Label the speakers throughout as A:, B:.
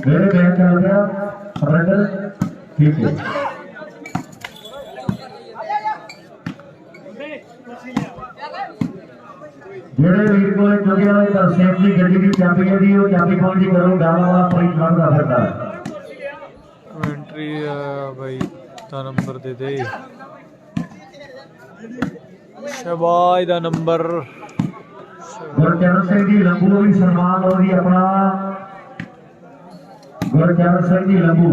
A: मेरे बैन चल गया ऑपरेटर ठीक है जेड़े वीर को चुके हुए तरसेम की गड्डी की चाबी है दी वो चाबी कौन सी करो डाला वाला प्रिंट कर दा फिरदा
B: एंट्री भाई दा नंबर दे दे शहबाज दा नंबर
A: गुरचरण सिंह जी लंबू भी सन्मान लो जी अपना गुरचरण सिंह जी लंबू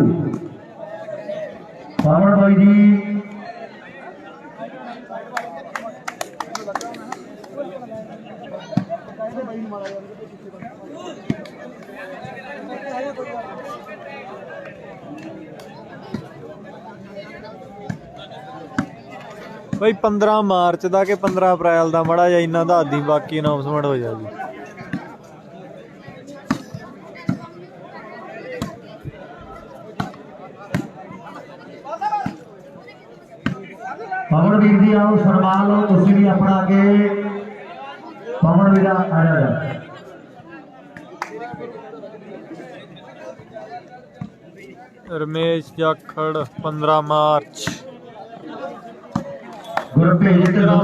A: पावन भाई जी
B: भाई 15 मार्च का कि 15 अप्रैल का माड़ा जा इन्ना दस दी बाकी अनाउंसमेंट हो जाएगी
A: पवन वीर जी आओ सन्मान लो तुसी भी अपना आगे पवन वीर आ जा
B: रमेश जाखड़ 15 मार्च
A: गुरभेज ढिल्लों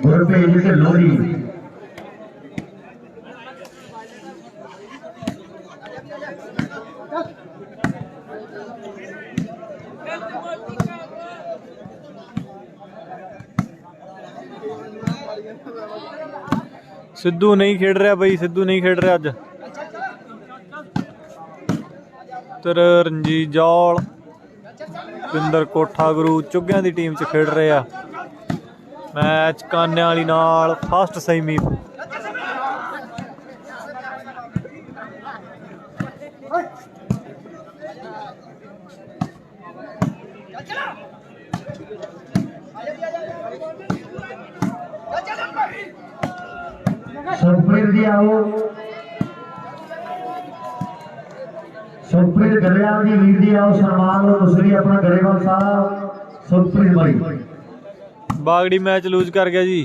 A: गुरभेज ढिल्लों जी
B: सिद्धू नहीं खेड रहा भाई सिद्धू नहीं खेड रहा अज तर रणजीत जौल पिंदर कोठा गुरु चुग्गियां दी टीम च खेड रहे आ मैच कान्या वाली नाल फस्ट सेमी
A: सुखप्रीत जी आओ सुखप्रीत गलेवाल जी वीर जी आओ सन्मान लो तुसी भी अपना गरेवाल साहब सुखप्रीत भाई
B: बागड़ी मैच लूज कर गया जी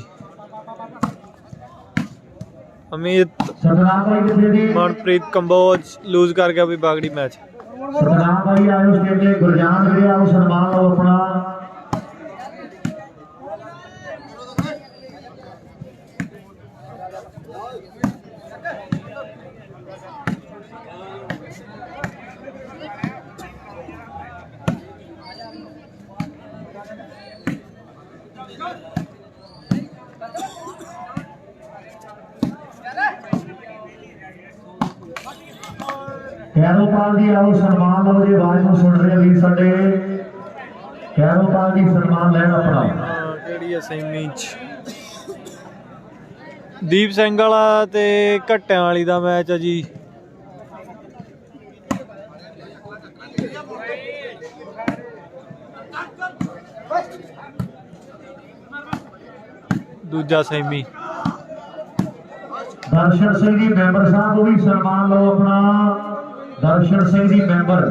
B: अमित
A: सतनाम भाई कितने जी
B: मनप्रीत कंबोज लूज कर गया भी बागड़ी मैच
A: सतनाम भाई आयो स्टेज पे गुरजान वीर आओ सन्मान लो अपना कैरोपाल जी आओ सन्मान लो जी आवाज को सुन रहे वीर साडे कैरोपाल जी सन्मान लैन अपना
B: सेमी दीप सिंह वाला ते घट्टियां वाली दा मैच है जी दूजा सेमी
A: दर्शन सिंह जी मैंबर साहब भी सन्मान लो अपना दर्शन सिंह जी मैंबर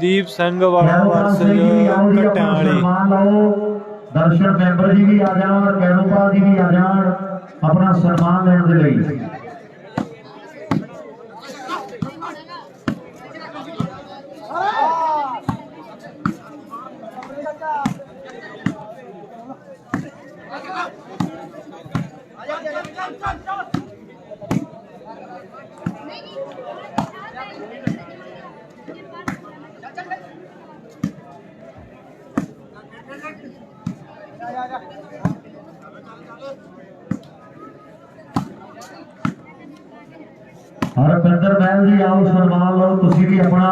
B: दीप सिंह वाला वर्सेस घट्टियां वाली
A: सन्मान लो दर्शन मैंबर जी भी आ जाओ और कैरोपाल जी भी आ जाओ अपना सन्मान लेने के लिए हरपिंदर महल जी आओ सन्मान लो तुसी भी अपना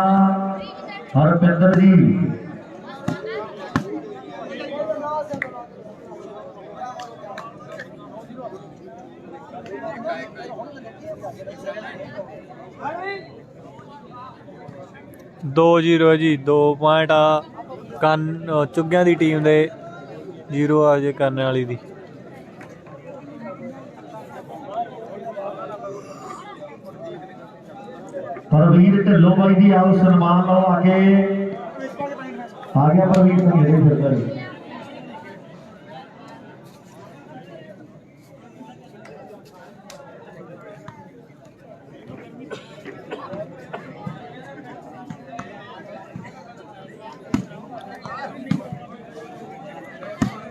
A: हरपिंदर जी
B: दो 0 जी 2 पॉइंट आ कन चुग्गियां दी टीम दे 0 आ जे करने वाली दी
A: परवीर ढिल्लों भाई जी आओ सन्मान लो आगे आगे परवीर ढिल्लों फिर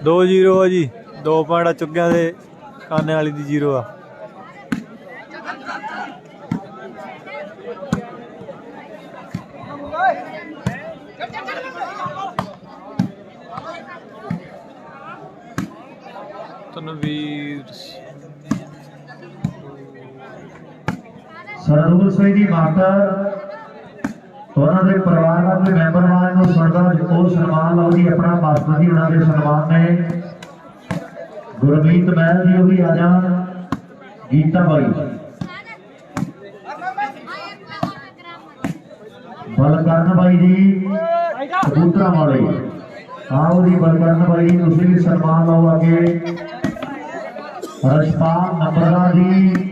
B: 2-0 ਆ ਜੀ। 2 ਪੁਆਇੰਟ ਚੁੱਗਿਆਂ ਦੇ, ਕਾਨੇ ਵਾਲੀ ਦੀ 0 ਆ। ਤਨਵੀਰ
A: ਸਰਦੂਲ ਸਿੰਘ ਦੀ ਮਾਤਾ ਉਹਨਾਂ ਦੇ ਪਰਿਵਾਰ ਦੇ ਮੈਂਬਰਾਂ ਨੂੰ ਸੁਣਦਾ ਉਹ ਸਨਮਾਨ ਲਓ ਜੀ। ਆਪਣਾ ਮਾਸਟਰ ਜੀ ਉਹਨਾਂ ਦੇ ਸਨਮਾਨ ਨੇ। ਗੁਰਮੀਤ ਮਹਿਲ ਜੀ ਉਹ ਵੀ ਆ ਜਾਣ। ਗੀਤਾ ਬਾਈ, ਬਲਕਰਨ ਬਾਈ ਜੀ ਕਬੂਤਰਾਂ ਵਾਲੇ, ਆਓ ਜੀ ਬਲਕਰਨ ਬਾਈ ਜੀ ਤੁਸੀਂ ਵੀ ਸਨਮਾਨ ਲਓ ਅੱਗੇ। ਰਸ਼ਪਾਲ ਨੰਬਰਦਾਰ ਜੀ,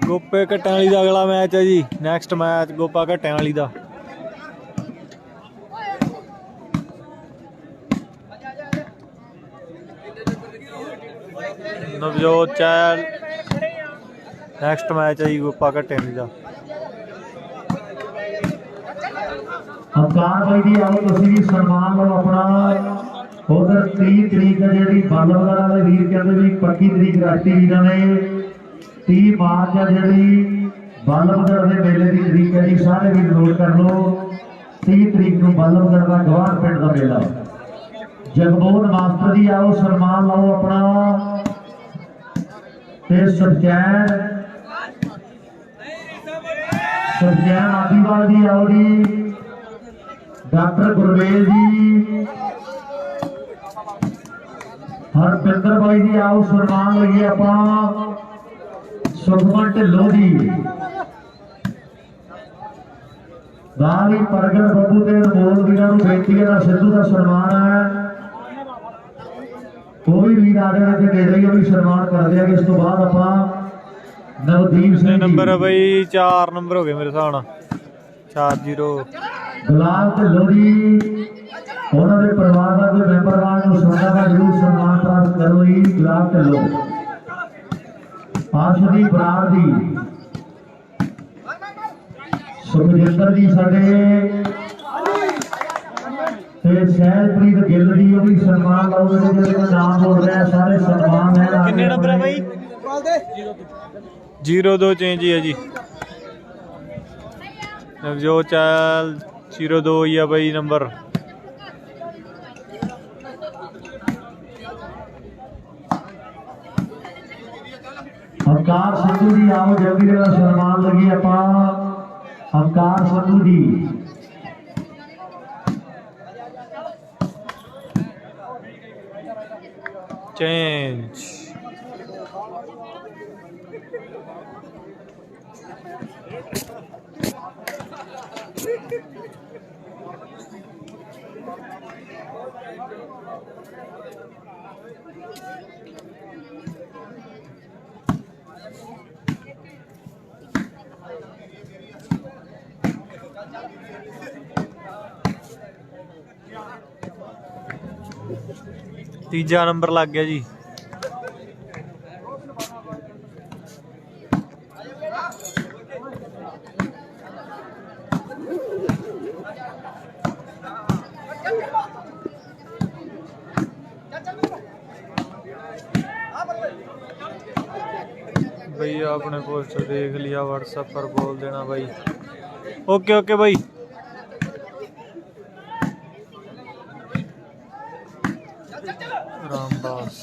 B: ਗੋਪੇ ਘਟਿਆਂ ਵਾਲੀ ਦਾ ਅਗਲਾ ਮੈਚ ਹੈ ਜੀ। ਨੈਕਸਟ ਮੈਚ ਗੋਪਾ ਘਟਿਆਂ ਵਾਲੀ ਦਾ। ਨਵਜੋਤ ਚਹਿਲ ਨੈਕਸਟ ਮੈਚ ਹੈ ਜੀ ਗੋਪਾ ਘਟਿਆਂ ਵਾਲੀ ਦਾ।
A: ਹਮਕਾਰ ਬਾਈ ਜੀ ਆਓ ਤੁਸੀਂ ਵੀ ਸਨਮਾਨ ਲਓ ਆਪਣਾ। ਉਧਰ 30 ਤਰੀਕ ਹੈ ਜਿਹੜੀ ਬਾਲਵਗੜ ਵਾਲੇ ਵੀਰ ਕਹਿੰਦੇ ਵੀ 25 ਤਰੀਕ ਰਾਸ਼ਟਰੀ ਵੀਰਾਂ ਨੇ 30 ਮਾਰਚ ਹੈ ਜਿਹੜੀ ਬਾਲਵਗੜ ਦੇ ਮੇਲੇ ਦੀ ਤਰੀਕ ਹੈ ਜੀ। ਸਾਰੇ ਵੀਰ ਨੋਟ ਕਰ ਲਓ 30 ਤਰੀਕ ਨੂੰ ਬਾਲਵਗੜ ਦਾ ਗਵਾਰ ਪਿੰਡ ਦਾ ਮੇਲਾ। ਜਗਬੋਧ ਮਾਸਟਰ ਜੀ ਆਓ ਸਨਮਾਨ ਲਓ ਆਪਣਾ। ਤੇ ਸੁਖਚੈਨ ਆਦੀਵਾਲ ਜੀ ਆਓ ਜੀ। डॉक्टर गुरमेल जी, हरपिंदर भाई जी आओ सन्मान लईए आप। सुखमन ढिल्लों जी, नाल ही प्रगट बब्बू के अनमोल वीरां नूं बेटी है सिद्धू का सन्मान है। कोई वीर आ जाए तो नेड़े ही भी सन्मान कर देंगे। इस तो बाद आप नवदीप सिंह
B: नंबर है भाई 4 नंबर हो गए मेरे हिसाब नाल 4-0।
A: गुलाब ढिल्लों जी उन्होंने परिवार के मैंबर सुनने का जरूर सम्मान प्राप्त करो जी। गुलाब ढिल्लों, आशदी बराड़ जी, सुखजिंदर जी साडे ते सहजप्रीत गिल जी वो भी सन्मान लो। मेरे नाम बोल रहे हैं सारे सन्मान है।
B: कितने नंबर है भाई? 0-2 चेंज है जी। नवजोत चहल 0-2 ही है भाई नंबर।
A: हमकार सिद्धू जी आओ जल्दी का सन्मान लगी आप। हमकार सिद्धू जी
B: चेंज। तीजा नंबर लग गया जी। भैया अपने पोस्टर देख लिया, व्हाट्सएप पर बोल देना भाई। ओके ओके भाई। रामदास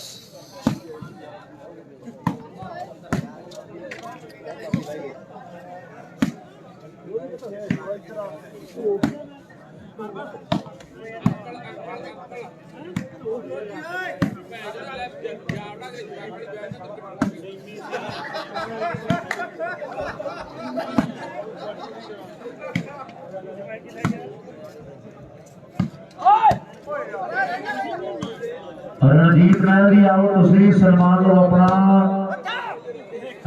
A: रणजीत महल जी आओ तुसी सन्मान लो अपना।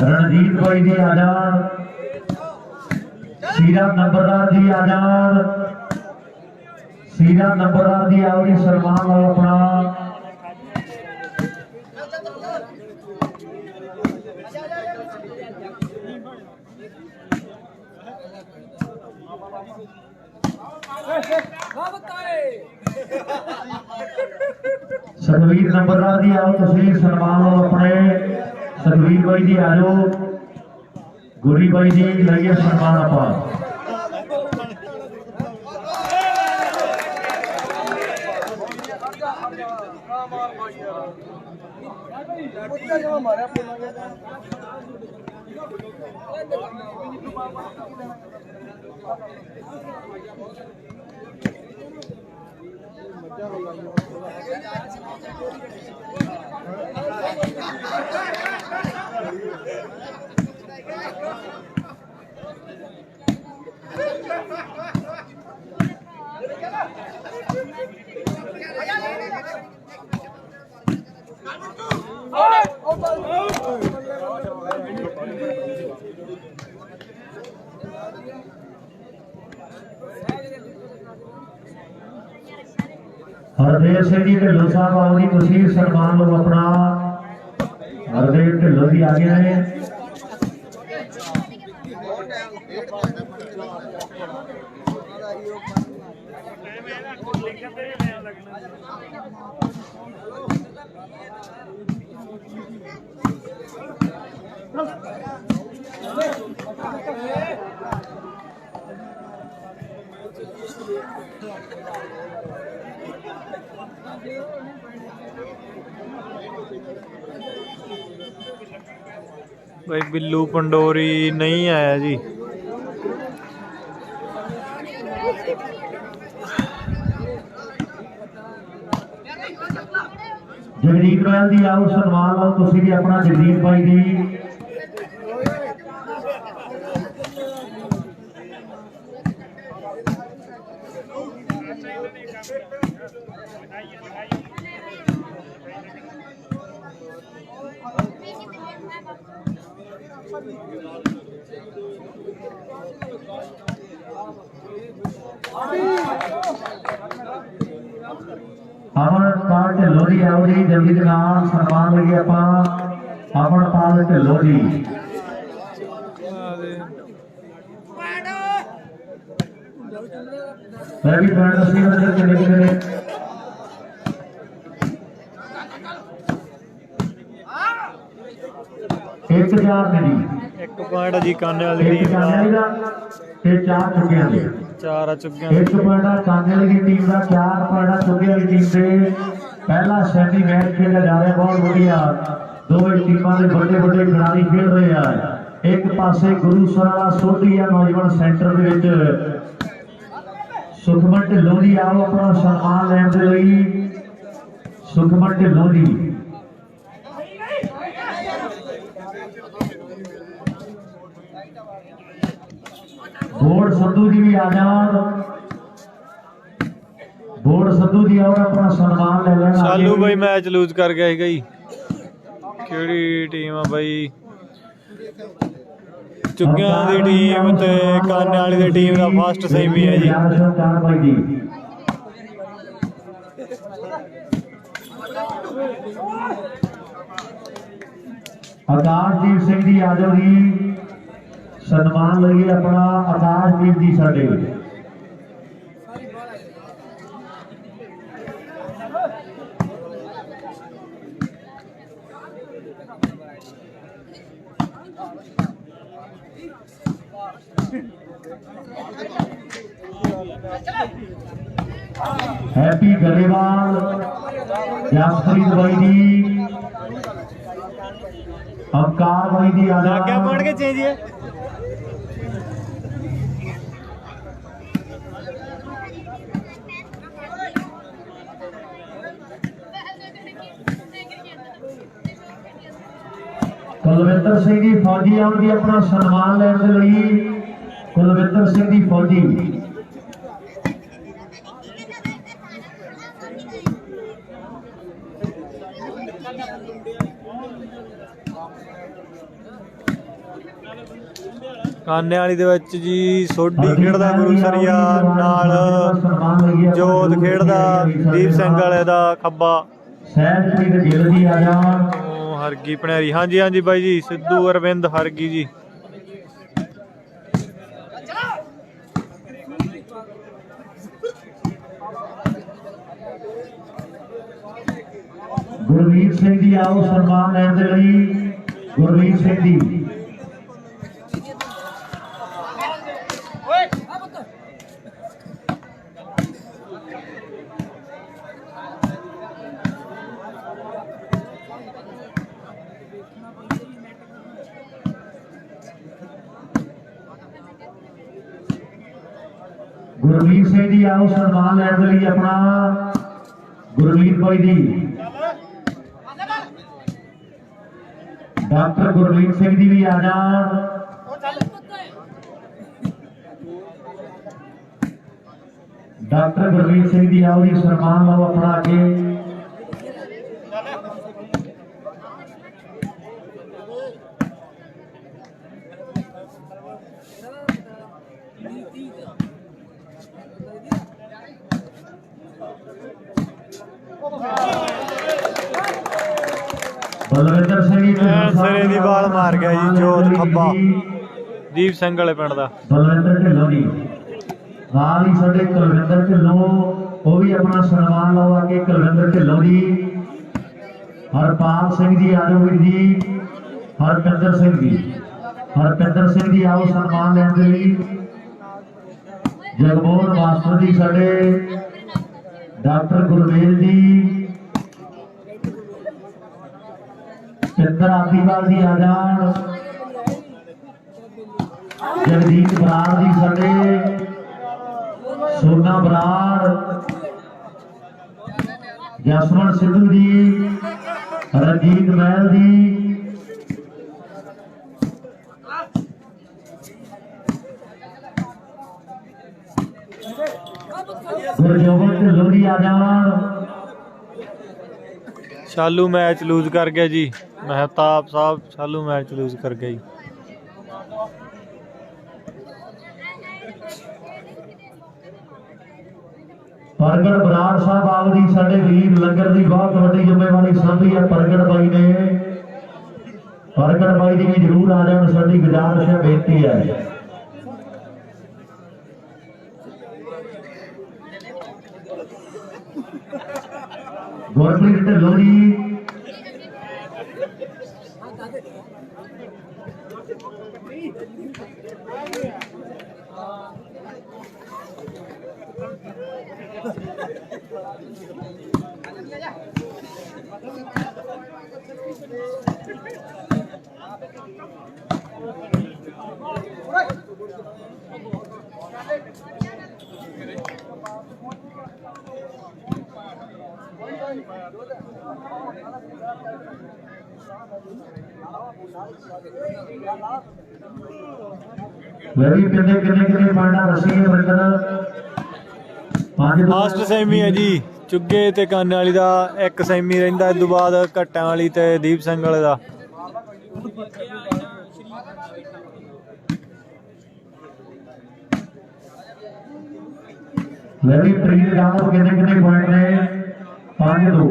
A: रणजीत भाई जी आ जान। सीरा नंबरदार जी आजाद, सीरा नंबरदार जी आओ जी, सलमान लो अपना। सतवीर नंबरदार जी आओ, तुसीं सलमान लो अपने। सतवीर भाई जी आ जाओ, गुरी भाई जी लइए सलमान अपना। हरदेव सिंह जी ढिल्लों साहब आओ जी, तुसीं सलमान लो अपना। हरदेव ढिल्लों जी आ गए हैं।
B: भाई बिल्लू पंडोरी नहीं आया जी।
A: जगदीप रोयल जी आओ, सलमान लो तुसीं भी अपना। जगदीप भाई जी अमरपाल ढिल्लों जी आओ जी, जल्दी के नाम सलमान लगे आप। अमरपाल ढिल्लों जी मैं भी पॉइंट दसी बजे चले गए। एक 4 ने जी,
B: एक पॉइंट जी काने वाली
A: एक
B: टीम
A: काने
B: दा,
A: वाली दा ते 4 चुकियां दे।
B: 4 आ चुकियां।
A: एक पॉइंट काने वाली टीम का, 4 पॉइंट चुकियां वाली टीम से पहला सैमी मैच खेला जा रहा है। बहुत बढ़िया, दोवें टीमां दे बड़े बड़े खिलाड़ी खेल रहे हैं। एक पासे गुरुसरा सोढिया नौजवान सेंटर दे विच सुखमन ढिल्लों जी आओ अपना सन्मान लैण दे लई। सुखमन ढिल्लों जी बोर्ड संधू जी भी आ जाओ। बोर्ड संधू जी आओ अपना सन्मान ले लेना।
B: शालू भाई मैच लूज कर गया हैगा जी। ਕਿਹੜੀ ਟੀਮ ਆ ਬਾਈ? ਚੁੱਗਿਆਂ ਦੀ ਟੀਮ ਤੇ ਕਾਨੇ ਵਾਲੀ ਦੀ ਟੀਮ ਦਾ ਫਸਟ ਸੈਮੀ ਹੈ ਜੀ।
A: आकाशदीप सिंह जी आ जाओ जी, सन्मान लइए अपना। आकाशदीप जी साडे हैप्पी गरेवाल, जसप्रीत भाई जी, अवकार भाई जी आ
B: क्या पढ़ के चेंज है।
A: कुलविंदर सिंह जी फौजी आओ जी अपना सन्मान लैण दे लई। कुलविंदर सिंह जी फौजी
B: ਕਾਨੇ ਵਾਲੀ ਦੇ ਵਿੱਚ ਜੀ ਸੋਢੀ ਖੇਡਦਾ ਗੁਰੂਸਰੀਆ ਨਾਲ ਜੋਤ ਖੇਡਦਾ ਦੀਪ ਸਿੰਘ ਵਾਲੇ ਦਾ ਖੱਬਾ
A: ਸਹਿਜਪ੍ਰੀਤ ਗਿੱਲ ਜੀ ਆ ਜਾਣ।
B: ਹਰਗੀ ਭਣੇਰੀ ਹਾਂਜੀ ਹਾਂਜੀ ਬਾਈ ਜੀ ਸਿੱਧੂ ਅਰਵਿੰਦ ਹਰਗੀ ਜੀ।
A: ਗੁਰਵੀਰ ਸਿੰਘ ਜੀ ਆਓ ਸਨਮਾਨ ਲੈਣ ਦੇ ਲਈ। ਗੁਰਵੀਰ ਸਿੰਘ ਜੀ ਗੁਰਵੀਰ ਸਿੰਘ ਜੀ ਆਓ ਸਨਮਾਨ ਲੈਣ ਦੇ ਲਈ ਆਪਣਾ ਗੁਰਵੀਰ ਬਾਈ ਜੀ। ਡਾਕਟਰ ਗੁਰਵੀਰ ਸਿੰਘ ਜੀ ਵੀ ਆ ਜਾਣ। ਡਾਕਟਰ ਗੁਰਵੀਰ ਸਿੰਘ ਜੀ ਆਓ ਜੀ ਸਨਮਾਨ ਲਓ ਆਪਣਾ ਅੱਗੇ। ਬਲਵਿੰਦਰ ਸਿੰਘ ਜੀ
B: ਸਿਰੇ ਦੀ ਬਾਲ ਮਾਰ ਗਿਆ ਜੀ ਜੋਤ ਖੱਬਾ ਦੀਪ ਸਿੰਘ ਵਾਲੇ ਪਿੰਡ ਦਾ।
A: ਬਲਵਿੰਦਰ ਢਿੱਲੋਂ ਜੀ ਨਾਲ ਹੀ ਸਾਡੇ ਕੁਲਵਿੰਦਰ ਢਿੱਲੋਂ ਉਹ ਵੀ ਆਪਣਾ ਸਨਮਾਨ ਲਓ ਆ ਕੇ। ਕੁਲਵਿੰਦਰ ਢਿੱਲੋਂ ਜੀ ਹਰਪਾਲ ਸਿੰਘ ਜੀ ਆਜੋ ਵੀਰ ਜੀ। ਹਰਪਿੰਦਰ ਸਿੰਘ ਜੀ ਹਰਪਿੰਦਰ ਸਿੰਘ ਜੀ ਆਓ ਸਨਮਾਨ ਲੈਣ ਦੇ ਲਈ। ਜਗਮੋਹਨ ਮਾਸਟਰ ਜੀ ਸਾਡੇ ਡਾਕਟਰ ਗੁਰਮੇਲ ਜੀ। ਚੰਦਰ ਆਦੀਵਾਲ ਜੀ ਆ ਜਾਣ। ਜਗਦੀਪ ਬਰਾੜ ਜੀ ਸਾਡੇ ਸੋਨਾ ਬਰਾੜ। ਜਸਵੰਤ ਸਿੱਧੂ ਜੀ ਰਣਜੀਤ ਮਹਿਲ ਜੀ। ਗੁਰਜੋਤ ਢਿੱਲੋਂ ਜੀ ਆ ਜਾਣ।
B: ਸ਼ਾਲੂ ਮੈਚ ਲੂਜ਼ ਕਰ ਗਿਆ ਜੀ ਮਹਿਤਾਬ ਸਾਹਿਬ ਸ਼ਾਲੂ ਮੈਚ ਲੂਜ਼ ਕਰ ਗਿਆ ਜੀ।
A: ਪ੍ਰਗਟ ਬਰਾੜ ਸਾਹਿਬ ਆਓ ਜੀ ਸਾਡੇ ਵੀਰ ਲੰਗਰ ਦੀ ਬਹੁਤ ਵੱਡੀ ਜ਼ਿੰਮੇਵਾਰੀ ਸੰਭੀ ਹੈ ਪ੍ਰਗਟ ਬਾਈ ਨੇ। ਪ੍ਰਗਟ ਬਾਈ ਜੀ ਵੀ ਜ਼ਰੂਰ ਆ ਜਾਣ ਸਾਡੀ ਗੁਜ਼ਾਰਿਸ਼ ਹੈ ਬੇਨਤੀ ਹੈ। ਗੁਰਪ੍ਰੀਤ ਢਿੱਲੋਂ ਜੀ ਲੜੀ ਕਿੰਨੇ ਪਾਣਾ ਰਸੀ ਵਰਕਰ
B: ਫਾਸਟ ਸੈਮੀ ਹੈ ਜੀ ਚੁੱਗੇ ਤੇ ਕਾਨੇ ਵਾਲੀ ਦਾ ਇੱਕ ਸੈਮੀ ਰਹਿੰਦਾ। ਇਸ ਤੋਂ ਬਾਅਦ ਘੱਟਾਂ ਵਾਲੀ ਤੇ ਦੀਪ ਸਿੰਘ ਵਾਲੇ ਦਾ।
A: ਲੜੀ ਪ੍ਰੀਤ ਗਾਉਂ ਕਿੰਨੇ ਪੁਆਇੰਟ ਨੇ 5-2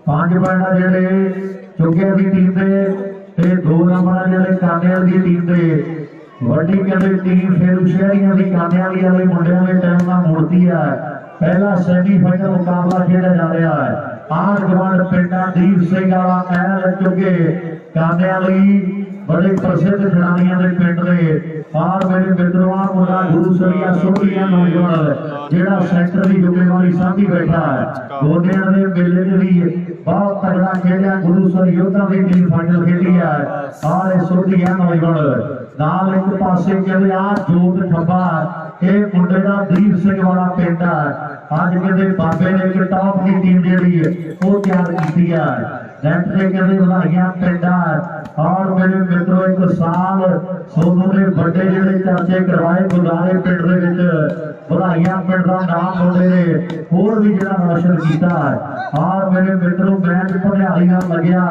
A: 5 ਪੁਆਇੰਟ ਜਿਹੜੇ ਚੁੱਗੇ ਦੀ ਟੀਮ ਦੇ ਤੇ 2 ਨੰਬਰ ਜਿਹੜੇ ਕਾਨੇ ਵਾਲੀ ਦੀ ਟੀਮ ਦੇ। ਵੱਡੀ ਕਹਿੰਦੇ ਟੀਮ ਫਿਰ ਸ਼ਹਿਰੀਆਂ ਦੀ ਕਾਨੇ ਵਾਲੇ ਮੁੰਡਿਆਂ ਦੇ ਟਾਈਮ ਨਾਲ ਮੁੜਦੀ ਹੈ। ਪਹਿਲਾ ਸੈਮੀਫਾਈਨਲ ਮੁਕਾਬਲਾ ਖੇਡਿਆ ਜਾ ਰਿਹਾ ਹੈ। ਆਹ ਜਵਾਨ ਪਿੰਡਾਂ ਦੀਪ ਸਿੰਘ ਵਾਲਾ ਐਲ ਚੁੱਗੇ ਕਾਨੇ ਵਾਲੀ ਬੜੇ ਪ੍ਰਸਿੱਧ ਖਿਡਾਰੀਆਂ ਦੇ ਪਿੰਡ ਦੇ। ਆਹ ਮੇਰੇ ਮਿੱਤਰੋਂ ਆ ਮੁੰਡਾ ਗੁਰੂਸਰੀਆ ਸੋਢੀਆਂ ਨੌਜਵਾਨ ਜਿਹੜਾ ਸੈਂਟਰ ਦੀ ਜ਼ਿੰਮੇਵਾਰੀ ਸਾਂਭੀ ਬੈਠਾ ਹੈ। ਗੋਡਿਆਂ ਦੇ ਮੇਲੇ ਦੇ ਵੀ ਬਹੁਤ ਤਗੜਾ ਖੇਡਿਆ। ਗੁਰੂਸਰ ਯੋਧਾ ਦੀ ਟੀਮ ਫਾਈਨਲ ਖੇਡੀ ਹੈ। ਆਹ ਸੋਢੀਆਂ ਨੌਜਵਾਨ ਨਾਲ ਇੱਕ ਪਾਸੇ ਕਹਿੰਦੇ ਆ ਜੋਤ ਖੱਬਾ ਇਹ ਮੁੰਡੇ ਦਾ ਦੀਪ ਸਿੰਘ ਵਾਲਾ ਪਿੰਡ ਹੈ। ਅੱਜ ਕਹਿੰਦੇ ਬਾਬੇ ਨੇ ਇੱਕ ਟਾਪ ਦੀ ਟੀਮ ਜਿਹੜੀ ਉਹ ਤਿਆਰ ਕੀਤੀ ਹੈ। नेट से कहते ਵਧਾਈਆਂ ਪਿੰਡਾਂ और मेरे मित्रों एक साल सोनू ने बड़े ਜਿਹੜੇ ਚਰਚੇ ਕਰਵਾਏ ਗੁਰਦਾਰੇ ਪਿੰਡ ਦੇ ਵਿੱਚ ਵਧਾਈਆਂ ਪਿੰਡ ਦਾ ਨਾਮ ਮੁੰਡੇ ਨੇ ਹੋਰ ਵੀ ਜਿਹੜਾ ਰੋਸ਼ਨ ਕੀਤਾ और मेरे मित्रों मैच ਭਲਿਆਰੀ ਨਾਲ ਲੱਗਿਆ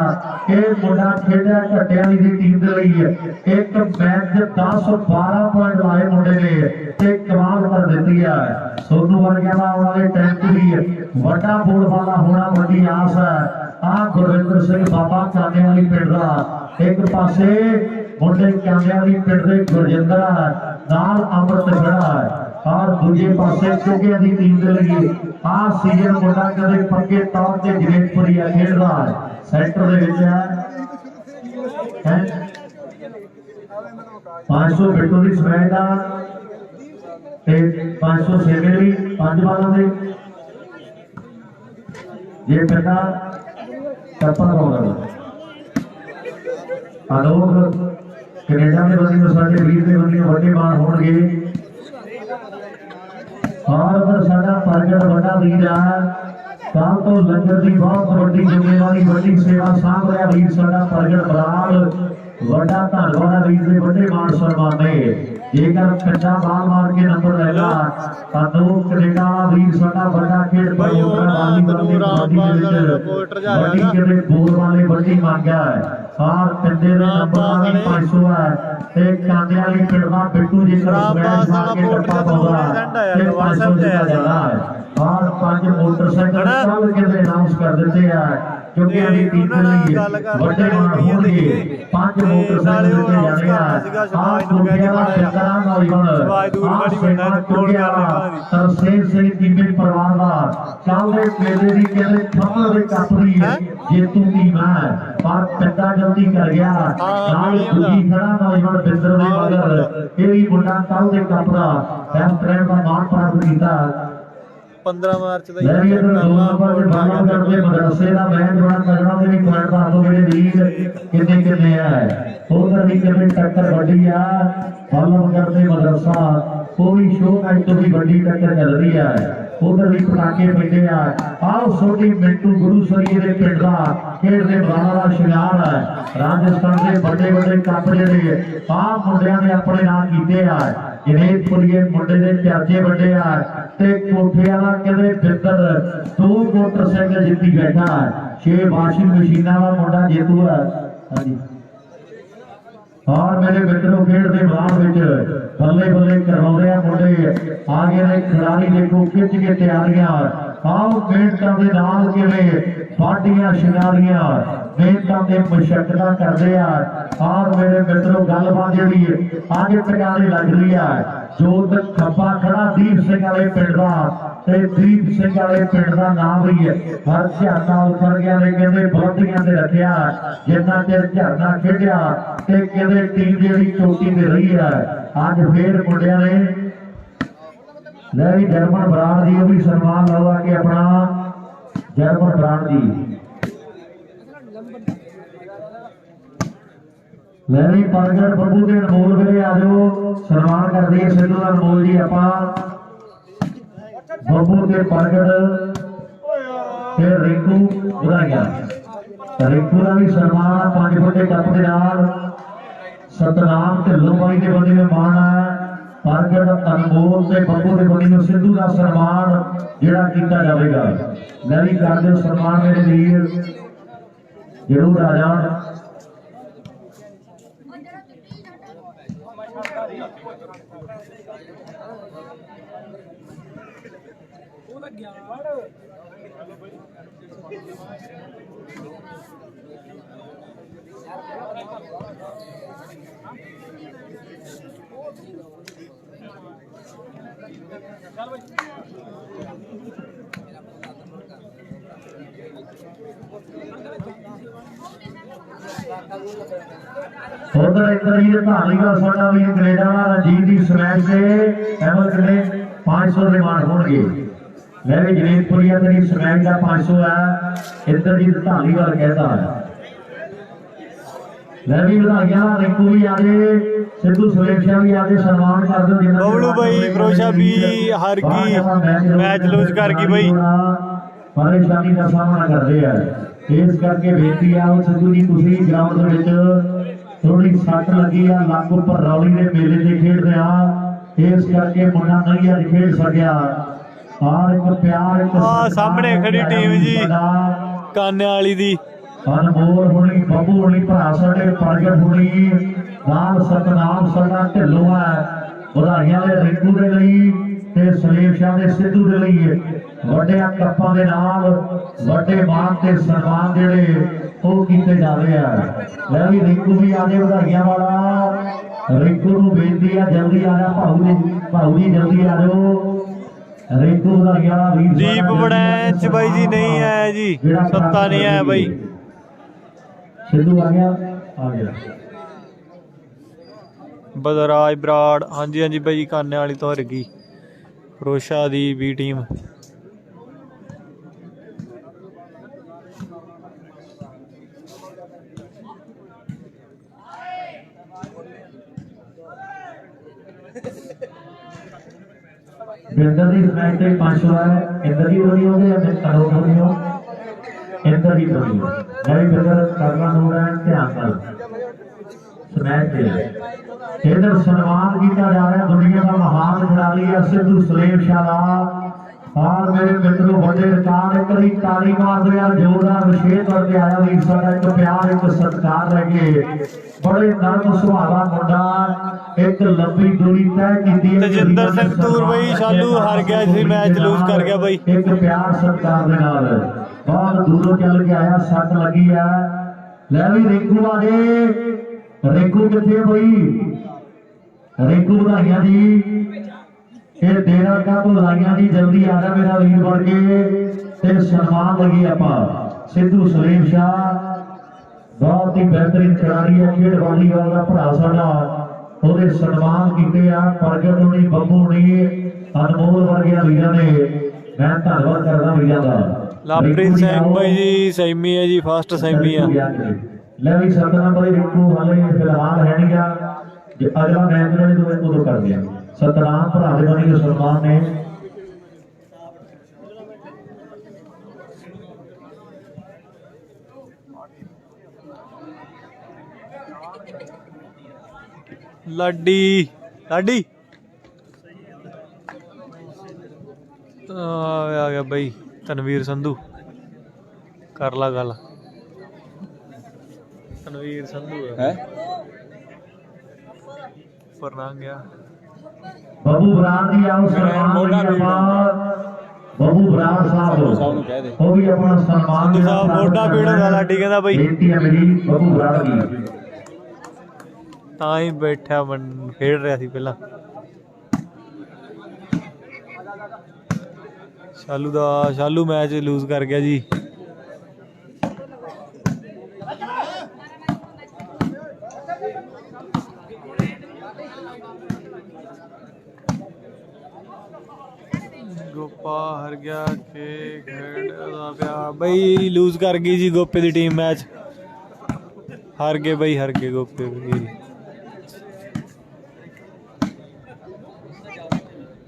A: ਇਹ ਮੁੰਡਾ ਖੇਡਿਆ ਘੱਟਿਆਂ ਦੀ ਟੀਮ ਦੇ ਲਈ ਇੱਕ ਮੈਚ 10-12 ਪੁਆਇੰਟ ਲਾਏ ਮੁੰਡੇ ਨੇ ਤੇ ਕਮਾਲ ਕਰ ਦਿੱਤੀ ਹੈ सोनू ਵਰਗਿਆਂ ਦਾ ਆਉਣ ਵਾਲੇ ਟਾਈਮ 'ਚ ਵੀ ਵੱਡਾ ਬੋਲ ਵਾਲਾ ਹੋਣਾ ਵੱਡੀ ਆਸ ਹੈ आ गुरविंदर सिंह बाबा कांदे वाली पिंड दा एक पासे मुंडे कांदे वाली पिंड दे गुरजिंदर नाल अमृत खड़ा है और दूजे पासे चुगे दी टीम दे लगी आ सीजन मुंडा कदे पक्के तौर ते जनेतपुरिया खेलदा है सेंटर दे विच है 500 बिट्टू दी स्मैच दा ते 500 सेवे दी 5 बालों दे ये पिंडा कपड़ा आलोक कनेडा के बंदी साडे वीर के बंदी वड्डे मान होणगे और अगर साडा प्रगट वड्डा वीर है कल तो लंगर की बहुत वड्डी जिम्मेवारी वड्डी सेवा सांभ रहा वीर साडा प्रगट बराल वड्डा धन्नवाद वीर दे वड्डे मान सन्मान ने जेकर कच्चा बाल मार के नंबर लेगा आलोक कनेडा वीर साडा वड्डा खेड प्रमोटर बड़ी के बोल वाले बड़ी मांगा है और पिंडे दे नंबर भी 500 है ते कांदे वाली पिंड दा बिट्टू जी का स्मैश मार के टप्पा पाउगा ते 500 दिया जाना है और 5 मोटरसाइकिल कल के अनाउंस कर देते हैं क्योंकि अभी टीम के लिए बड़े मान होंगे 5 मोटरसाइकिल दिए जाने हैं आज दुनिया का चक्करा नौजवान आज सेना चुगिया तरसेर से टीमें परिवार दा कल दे मेले दी कहते थम्म दे कप दी जेतू टीम है पर पिंडा जल्दी कर गया नाल दूजी खड़ा नौजवान बिंदर दे मगर ये भी मुंडा कल दे कप दा बेस्ट रैंक दा मान प्राप्त कीता
B: 15 मार्च ਦਾ
A: मदरसे का मैच बड़ा तगड़ा भी पॉइंट दस दो मेरे वीर कितने कितने है उधर भी कितने टक्कर वड्डी है बालमगढ़ से मदरसा वो भी शो मैच तो भी वड्डी टक्कर चल रही है उधर भी पटाके पेटे है आओ छोटी मिंटू गुरु सरिये दे पिंड दा खेड दे बाला दा शिंगार है राजस्थान के बड़े बड़े कप जेडे आ मुंडियां ने अपने नाम कीते है जनेतपुरिये मुंडे दे चाचे बड़े है ते कोठे वाला कहते बिंदर 2 मोटरसाइकिल जीती बैठा है 6 वाशिंग मशीना वाला मुंडा जेतू है हां जी और मेरे मित्रों खेड के बाहर बल्ले बल्ले करवाते मुंडे आगे ने खिलाड़ी देखो खिंच के तैयारियां आओ मेहनत के नाल किवें फाटियां शिंगारियां मेहनत के मशक्कत करते हैं और मेरे मित्रों गलबात जी आगे टकाने लग रही है जोत खब्बा खड़ा दीप सिंह वाले पिंड दा ते दीप सिंह वाले पिंड दा नाम भी हर झरना उतर गया ने कहते बौद्धियां ते रखिया जिन्ना चिर झरना खेडिया ते कहते टीम जी चोटी ते रही है अज फिर मुंडिया ने ले भी जर्मन ब्रांड जी भी सन्मान लवा के अपना जर्मन ब्रांड जी लहरी परगट बबू के अनमोल मेरे आज सन्मान कर दिए सिद्धू अनमोल जी आप बबू के परगट रिंकू बधाइयां रिंकू का भी सन्मान 5 फुट के कप के नाल सतनाम ढिल्लों बाई के बंदी में मान है परगट अनमोल के बबू के बंदी में सिद्धू का सन्मान जिहड़ा कीता जाएगा लहरी कर दो सन्मान मेरे वीर जरूर आ जाओ उधर इधर ये धानी का साडा भी कनेडा रंजीत दी स्मैच से एवल कने 500 दे मान होणगे मैं भी जनेतपुरिया तेरी स्मैच का 500 है इधर जी धानी वाल कहता है मैं भी बधाइयां रिंकू भी आगे सिद्धू सुरेशा भी आगे सन्मान कर दो
B: बबलू भाई फिरोशा भी हार गई मैच लूज कर गई भाई
A: परेशानी का सामना कर रहे हैं ਇਸ ਕਰਕੇ ਬੇਨਤੀ ਆ ਉਹ ਸਿੱਧੂ ਜੀ ਤੁਸੀਂ ਗਰਾਊਂਡ ਦੇ ਵਿੱਚ ਥੋੜੀ ਸੱਟ ਲੱਗੀ ਆ, ਲੱਕ ਉੱਪਰ ਰੌਲੀ ਦੇ ਮੇਲੇ ਤੇ ਖੇਡਦੇ ਆ, ਇਸ ਕਰਕੇ ਮੁੰਡਾ ਨਹੀਂ ਅੱਜ ਖੇਡ ਸਕਿਆ। ਔਰ ਇੱਕ ਪਿਆਰ ਇੱਕ
B: ਸਾਹਮਣੇ ਖੜੀ ਟੀਮ ਜੀ ਕਾਨਿਆਂ ਵਾਲੀ ਦੀ
A: ਅਨਮੋਲ ਹੋਣੀ, ਬੱਬੂ ਹੋਣੀ, ਭਰਾ ਸਾਡੇ ਪ੍ਰਗਟ ਹੋਣੀ, ਨਾਲ ਸਤਨਾਮ ਸਾਡਾ ਢਿੱਲੋਂ ਹੈ। ਵਧਾਈਆਂ ਦੇ ਰਿੰਕੂ ਦੇ ਲਈ ਤੇ ਸਲੀਮ ਸ਼ਾਹ ਦੇ ਸਿੱਧੂ ਦੇ ਲਈ ਵੱਡਿਆਂ ਕੱਪਾਂ ਦੇ ਨਾਲ ਵੱਡੇ ਮਾਣ ਤੇ ਸਨਮਾਨ ਜਿਹੜੇ ਉਹ ਕੀਤੇ ਜਾ ਰਹੇ ਆ। ਲੈ ਵੀ ਰਿੰਕੂ ਵੀ ਆ ਜਾਏ, ਵਧਾਈਆਂ ਵਾਲਾ ਰਿੰਕੂ ਨੂੰ ਬੇਨਤੀ ਆ ਜਲਦੀ ਆ ਜਾ ਭਾਊ ਜੀ ਜਲਦੀ ਆ ਜਾਓ। ਰਿੰਕੂ ਵਧਾਈਆਂ ਵਾਲਾ ਵੀਰ
B: ਦੀਪ ਬੜੈਚ ਬਾਈ ਜੀ ਨਹੀਂ ਆਇਆ ਜੀ, ਸੱਤਾ ਨਹੀਂ ਆਇਆ ਬਾਈ।
A: ਸਿੱਧੂ ਆ ਗਿਆ
B: ਬਦਰਾਜ ਬਰਾੜ ਹਾਂਜੀ ਹਾਂਜੀ ਬਾਈ ਜੀ ਕਾਨੇ ਵਾਲੀ ਤੋਂ ਹਾਰ ਗਈ ਫਰੋਸ਼ਾ ਦੀ ਵੀ ਟੀਮ।
A: ਬਿੰਦਰ ਦੀ ਸਮੈਚ ਤੇ 500 ਹੈ, ਇੰਦਰ ਦੀ ਬਣੀ ਉਹਦੇ ਅੰਦਰ ਕਰੋ ਬਣੀ ਹੋ ਇੰਦਰ ਦੀ ਬਣੀ ਨਹੀਂ ਬਿੰਦਰ ਕਰਨਾ ਨੂੰ ਹੈ ਧਿਆਨ ਨਾਲ ਸਮੈਚ ਤੇ ਇਧਰ ਸਨਮਾਨ ਕੀਤਾ ਜਾ ਰਿਹਾ ਦੁਨੀਆ ਦਾ ਮਹਾਨ ਖਿਡਾਰੀ ਹੈ ਸਿੱਧੂ ਸਲੀਮ ਸ਼ਾਹ ਦਾ। ਔਰ ਮੇਰੇ ਮਿੱਤਰੋ ਵੱਡੇ ਰਿਕਾਰਡ ਇੱਕ ਵਾਰੀ ਤਾਲੀ ਮਾਰਦੇ ਆ ਜੋਰਦਾਰ ਵਿਸ਼ੇਸ਼ ਕਰਕੇ ਆਇਆ ਵੀ ਸਾਡਾ ਇੱਕ ਪਿਆਰ ਇੱਕ ਸਤਿਕਾਰ ਲੈ ਕੇ ਬੜੇ ਨਰਮ ਸੁਭਾਅ ਦਾ ਮੁੰਡਾ ਇੱਕ ਲੰਬੀ ਦੂਰੀ ਤੈਅ ਕੀਤੀ ਹੈ।
B: ਤਜਿੰਦਰ ਸਿੰਘ ਤੂਰ ਬਈ ਸ਼ਾਲੂ ਹਾਰ ਗਿਆ ਸੀ, ਮੈਚ ਲੂਜ਼ ਕਰ ਗਿਆ ਬਈ।
A: ਇੱਕ ਪਿਆਰ ਸਤਿਕਾਰ ਦੇ ਨਾਲ ਬਹੁਤ ਦੂਰੋਂ ਚੱਲ ਕੇ ਆਇਆ, ਸੱਟ ਲੱਗੀ ਆ। ਲੈ ਵੀ ਰਿੰਕੂ ਆ ਗਏ, ਰਿੰਕੂ ਕਿੱਥੇ ਬਈ? ਰਿੰਕੂ ਵਧਾਈਆਂ ਜੀ, ਇਹ ਦੇਣਾ ਕਾ ਵਧਾਈਆਂ ਜੀ, ਜਲਦੀ ਆ ਜਾ ਮੇਰਾ ਵੀਰ ਬਣ ਕੇ ਤੇ ਸਨਮਾਨ ਲਗੀ ਆਪਾਂ ਸਿੱਧੂ ਸਲੀਮ ਸ਼ਾਹ ਬਹੁਤ ਹੀ ਬਿਹਤਰੀਨ ਖਿਡਾਰੀ ਹੈ, ਖੇਡ ਵਾਲੀਬਾਲ ਦਾ ਭਰਾ ਸਾਡਾ, ਉਹਦੇ ਸਨਮਾਨ ਕੀਤੇ ਆ ਪ੍ਰਗਟ ਹੋਣੀ, ਬੱਬੂ ਹੋਣੀ, ਅਨਮੋਲ ਵਰਗਿਆਂ ਵੀਰਾਂ ਨੇ। ਮੈਂ ਧੰਨਵਾਦ ਕਰਦਾ ਵੀਰਾਂ ਦਾ।
B: ਲਵਪ੍ਰੀਤ ਸਿੰਘ ਬਾਈ ਜੀ ਸੈਮੀ ਹੈ ਜੀ, ਫਸਟ ਸੈਮੀ ਆ।
A: ਲੈ ਵੀ 7 ਨੰਬਰ ਰਿੰਕੂ ਹਾਲੇ ਫਿਲਹਾਲ ਹੈ ਨਹੀਂ ਗਾ, ਜੇ ਅਗਲਾ ਮੈਚ ਨੇ ਉਦੋਂ ਕਰਦੇ ਆ। ਸਤਨਾਮ ਭਰਾ ਦੇ ਬਣੀ ਦੇ ਸਨਮਾਨ ਨੇ।
B: ਲਾਡੀ ਲਾਡੀ ਆ ਗਿਆ ਬਈ ਤਨਵੀਰ ਸੰਧੂ, ਕਰ ਲਾ ਗੱਲ। ਤਨਵੀਰ ਸੰਧੂ ਹੈ ਪਰ ਨਾ ਗਿਆ।
A: ਬੱਬੂ ਬਰਾੜ ਦੀ ਆਓ ਸਨਮਾਨ ਬੱਬੂ ਬਰਾੜ ਸਾਹਿਬ ਉਹ ਵੀ ਆਪਣਾ ਸਨਮਾਨ
B: ਸਾਹਿਬ ਮੋਢਾ ਪੀੜ ਦਾ ਲਾਡੀ ਕਹਿੰਦਾ ਬਈ
A: ਬੇਨਤੀ ਹੈ ਮੇਰੀ ਬੱਬੂ ਬਰਾੜ ਦੀ।
B: ਤਾਂ ਹੀ ਬੈਠਾ ਖੇਡ ਰਿਹਾ ਸੀ ਪਹਿਲਾਂ। ਸ਼ਾਲੂ ਮੈਚ ਲੂਜ਼ ਕਰ ਗਿਆ ਜੀ। ਗੋਪਾ ਹਾਰ ਗਿਆ ਕਿ ਖੇਡਦਾ ਪਿਆ ਬਈ, ਲੂਜ਼ ਕਰ ਗਈ ਜੀ ਗੋਪੇ ਦੀ ਟੀਮ ਮੈਚ। ਹਾਰ ਗਏ ਬਈ, ਹਾਰ ਗਏ ਗੋਪੇ ਵੀ।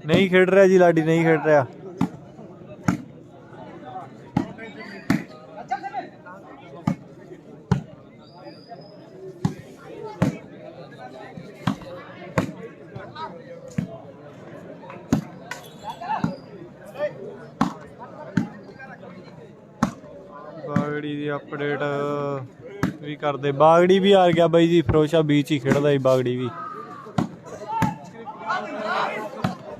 B: ਨਹੀਂ ਖੇਡ ਰਿਹਾ ਜੀ ਲਾਡੀ, ਨਹੀਂ ਖੇਡ ਰਿਹਾ। ਬਾਗੜੀ ਦੀ ਅਪਡੇਟ ਵੀ ਕਰਦੇ। ਬਾਗੜੀ ਵੀ ਹਾਰ ਗਿਆ ਬਾਈ ਜੀ, ਫਰੋਸ਼ਾ ਬੀਚ ਹੀ ਖੇਡਦਾ ਸੀ ਬਾਗੜੀ ਵੀ।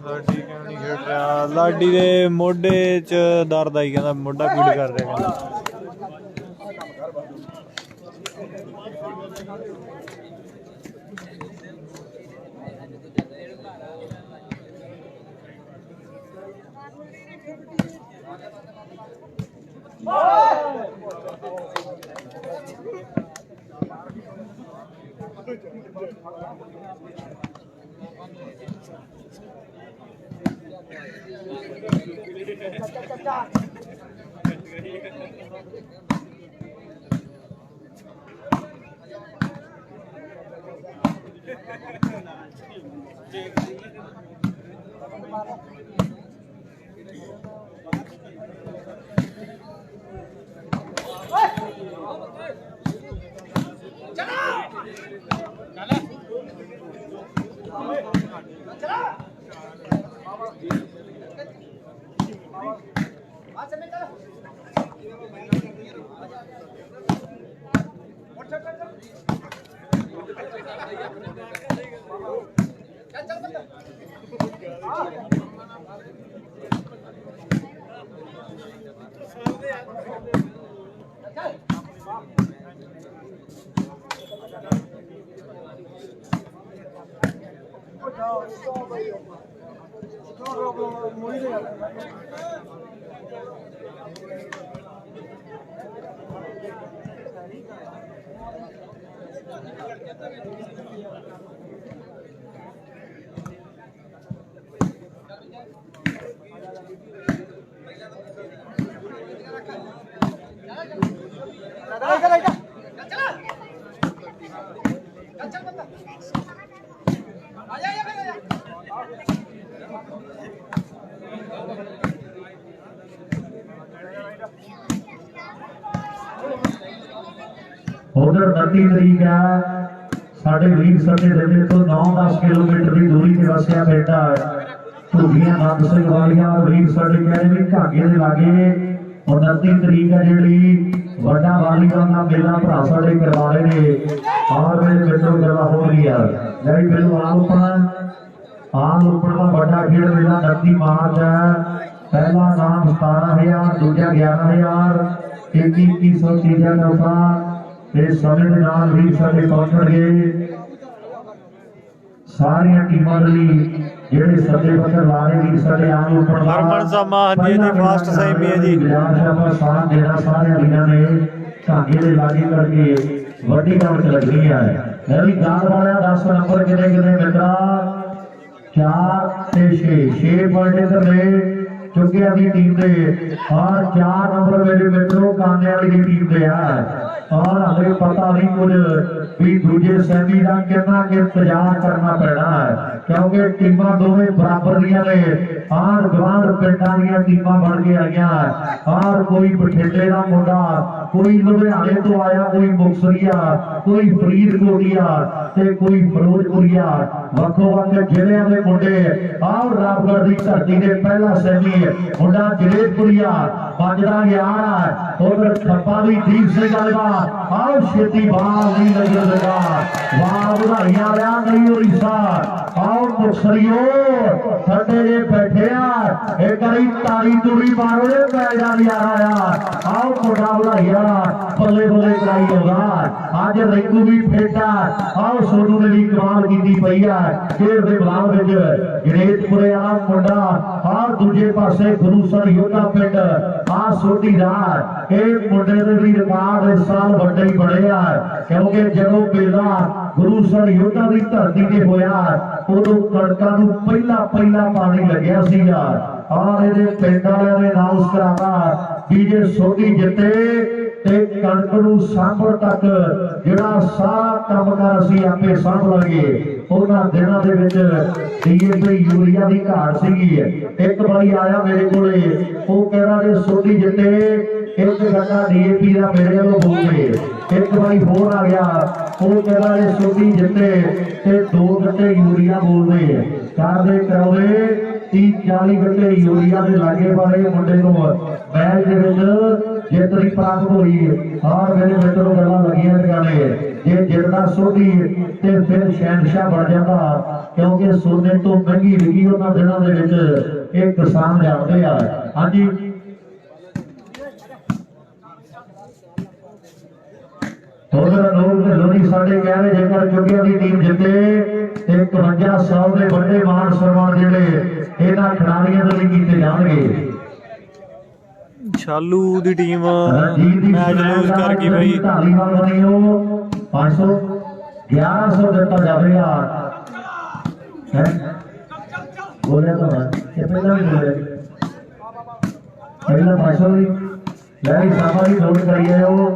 B: ਲਾਡੀ ਕਿਉਂ ਨਹੀਂ ਖੇਡ ਰਿਹਾ? ਲਾਡੀ ਦੇ ਮੋਢੇ 'ਚ ਦਰਦ ਆਈ, ਕਹਿੰਦਾ ਮੋਢਾ ਪੀੜ ਕਰ ਰਿਹਾ ਕਹਿੰਦਾ।
A: उधर 29 तरीक है साढ़े वीर सटे दिल्ली तो 9-10 किलोमीटर की दूरी ते वसिया पिंड धूबियां नंद सिंह वालिया और वीर सटे कह रहे भी घागे दे लागे 29 तरीक है जिहड़ी वड्डा वालीवाल का मेला भरा साडे करवा रहे ने और मेरे मित्रों करवा हो रही है जैसे बिल्कुल आम ऊपर का वड्डा खेल मेला 29 मार्च है। पहला नाम 17,000 दूजा 11,000 2100 तीजा चौथा इस समय के नाल भी साडे पहुंचणगे सारियां टीमां लई ਜਿਹੜੇ ਸੱਦੇ ਪੱਤਰ ਲਾ ਰਹੇ ਵੀ ਸਾਡੇ ਆਮ ਉੱਪਰ
B: ਹਰਮਨ ਸਾਮਾ ਹਾਂਜੀ ਜੀ ਫਾਸਟ ਸੈਮੀ ਹੈ ਜੀ
A: ਆਪਾਂ ਸਾਥ ਦੇਣਾ ਸਾਰਿਆਂ ਵੀਰਾਂ ਨੇ ਢਾਂਗੇ ਦੇ ਲਾਗੇ ਕਰਕੇ ਵੱਡੀ ਦੌੜ ਚ ਲੱਗਣੀ ਹੈ ਇਹ ਵੀ ਗਾਲ ਵਾਲਿਆ 10 ਨੰਬਰ ਕਿਨੇ ਕਿਨੇ ਮਿੱਤਰਾ 4 ਤੇ 6 ਪੁਆਇੰਟ ਇਧਰ ਨੇ ਚੁੱਕਿਆ ਦੀ ਟੀਮ ਦੇ और 4 नंबर मेरे मित्रों काने वाली की टीम दे और हमें पता नहीं कुछ भी दूजे सैमी का कितना इंतजार करना पैना है क्योंकि टीमां दोवें बराबर दियां ने और गवांढ पिंडां दियां टीमां बन के आईयां और कोई बठिंडे का मुंडा कोई लुधियाने तो आया कोई मुक्तसरिया कोई फरीदकोटिया ते कोई फिरोजपुरिया वक्खो वक्ख जिलियां दे मुंडे और रामगढ़ की धरती के पहला सैमी मुंडा जलेबपुरिया बाजरा यार उधर खप्पा भी ठीक से गलबा आओ छेती बाल नहीं लगी लगा वाह बधाइयां लिया नहीं हो रही आओ मुक्तसरियो ठंडे जे बैठे एक बारी तारी तूरी मारो जे पैजा लिया आओ मुंडा बधाइया बल्ले बल्ले कराई होगा आज रिंकू भी फेटा आओ सोनू ने भी कमाल की पई है खेल के बलाव जनेतपुरे वाला मुंडा और दूजे पासे गुरुसर योधा पिंड आ सोटी रात ਇਹ ਮੁੰਡੇ ਦੇ ਵੀ ਰਿਕਾਰਡ ਇਸ ਸਾਲ ਵੱਡੇ ਹੀ ਬਣੇ ਆ ਕਿਉਂਕਿ ਜਦੋਂ ਮੇਲਾ ਗੁਰੂਸਰ ਯੋਧਾ ਦੀ ਧਰਤੀ ਤੇ ਹੋਇਆ ਉਦੋਂ ਕਣਕਾਂ ਨੂੰ ਪਹਿਲਾ ਪਾਣੀ ਲੱਗਿਆ ਸੀਗਾ ਔਰ ਇਹਦੇ ਪਿੰਡ ਵਾਲਿਆਂ ਨੇ ਅਨਾਉਂਸ ਕਰਾਤਾ ਵੀ ਜੇ ਸੋਢੀ ਜਿੱਤੇ ਤੇ ਕਣਕ ਨੂੰ ਸਾਂਭਣ ਤੱਕ ਜਿਹੜਾ ਸਾਰਾ ਕੰਮਕਾਰ ਅਸੀਂ ਆਪੇ ਸਾਂਭ ਲਾਂਗੇ ਉਹਨਾਂ ਦਿਨਾਂ ਦੇ ਵਿੱਚ ਡੀਏਪੀ ਯੂਰੀਆ ਦੀ ਘਾਟ ਸੀਗੀ ਇੱਕ ਵਾਰੀ ਆਇਆ ਮੇਰੇ ਕੋਲੇ ਉਹ ਕਹਿੰਦਾ ਜੇ ਸੋਢੀ ਜਿੱਤੇ एक घंटा डीएपी का मेरे को बोल गए एक बारी फोन आ गया वो कहना ये सोटी जिते ते 2 घंटे यूरिया बोल दे चार दे करावे 30-40 घंटे यूरिया के लागे वाले मुंडे को मैच दे विच जितनी प्राप्त हुई और मेरे मित्रों गल्लां लगियां टकाने जे जितना सोटी ते फिर शहनशाह बन जाता क्योंकि सोने तो महंगी विकी उन्हां दिनां दे विच एक किसान जानते हैं। हाँ जी उधर लोग लोनी साडे कह रहे जेकर चुगिया की टीम जिते 5100 के बड़े मान सम्मान जिहड़े इन्हां खिडारियां दे कीते जाणगे।
B: छालू दी टीम मैच लूज कर गई भाई
A: 500 1100 दिता जाएगा बोलिया तो ये पहला भी बोले पहला 500 लहरी साफा भी नोट करिए वो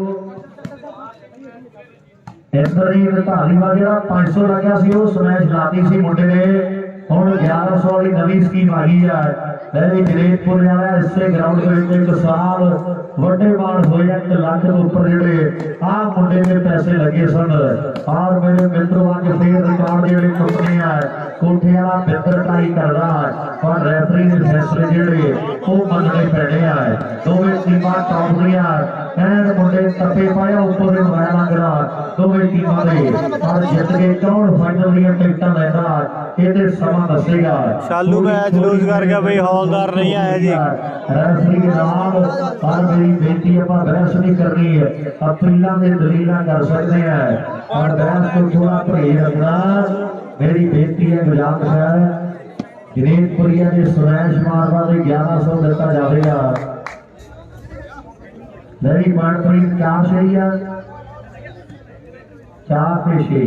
A: इधर ही धालीवाल जो 500 लग्या सी वो स्मैश लाती सी मुंडे ने हुण 1100 वाली नवी स्कीम आ गई है जनेतपुर वाला इसे ग्राउंड में एक साल वड्डे मान होए 1 लाख के ऊपर जिहड़े आ मुंडे के पैसे लगे सन और मेरे मित्रों अज फिर रिकॉर्ड जिहड़े टुटने कोठे वाला बिंदर ढाई करदा और रेफरी दे फैसले जिहड़े वो मनने पैणे दोवें टीमां टॉप दियां रुपए पाए उपर मोबाइल आंकड़ा दोवें टीमां दे और जित के कौन फाइनल ਦੀਆਂ ਟਿਕਟਾਂ ਲੈਂਦਾ ਇਹਦੇ ਸਮਾਂ ਦੱਸੇਗਾ।
B: शालू मैच लूज कर गया भाई, हौलदार नहीं आया जी।
A: ਰੈਫਰੀ ਨਾਲ ਪਰ ਮੇਰੀ ਬੇਨਤੀ ਆਪਾਂ ਬਹਿਸ ਨਹੀਂ ਕਰਨੀ ਹੈ, ਅਪੀਲਾਂ ਦੇ ਦਲੀਲਾਂ ਕਰ ਸਕਦੇ ਆ और बहस को थोड़ा परहेज रखना मेरी बेनती है। गुजारिश है जनेतपुरिया के सुरैश मारवा के 1100 दिता जाएगा। नहीं मनप्रीत चार सही है, 4 ते 6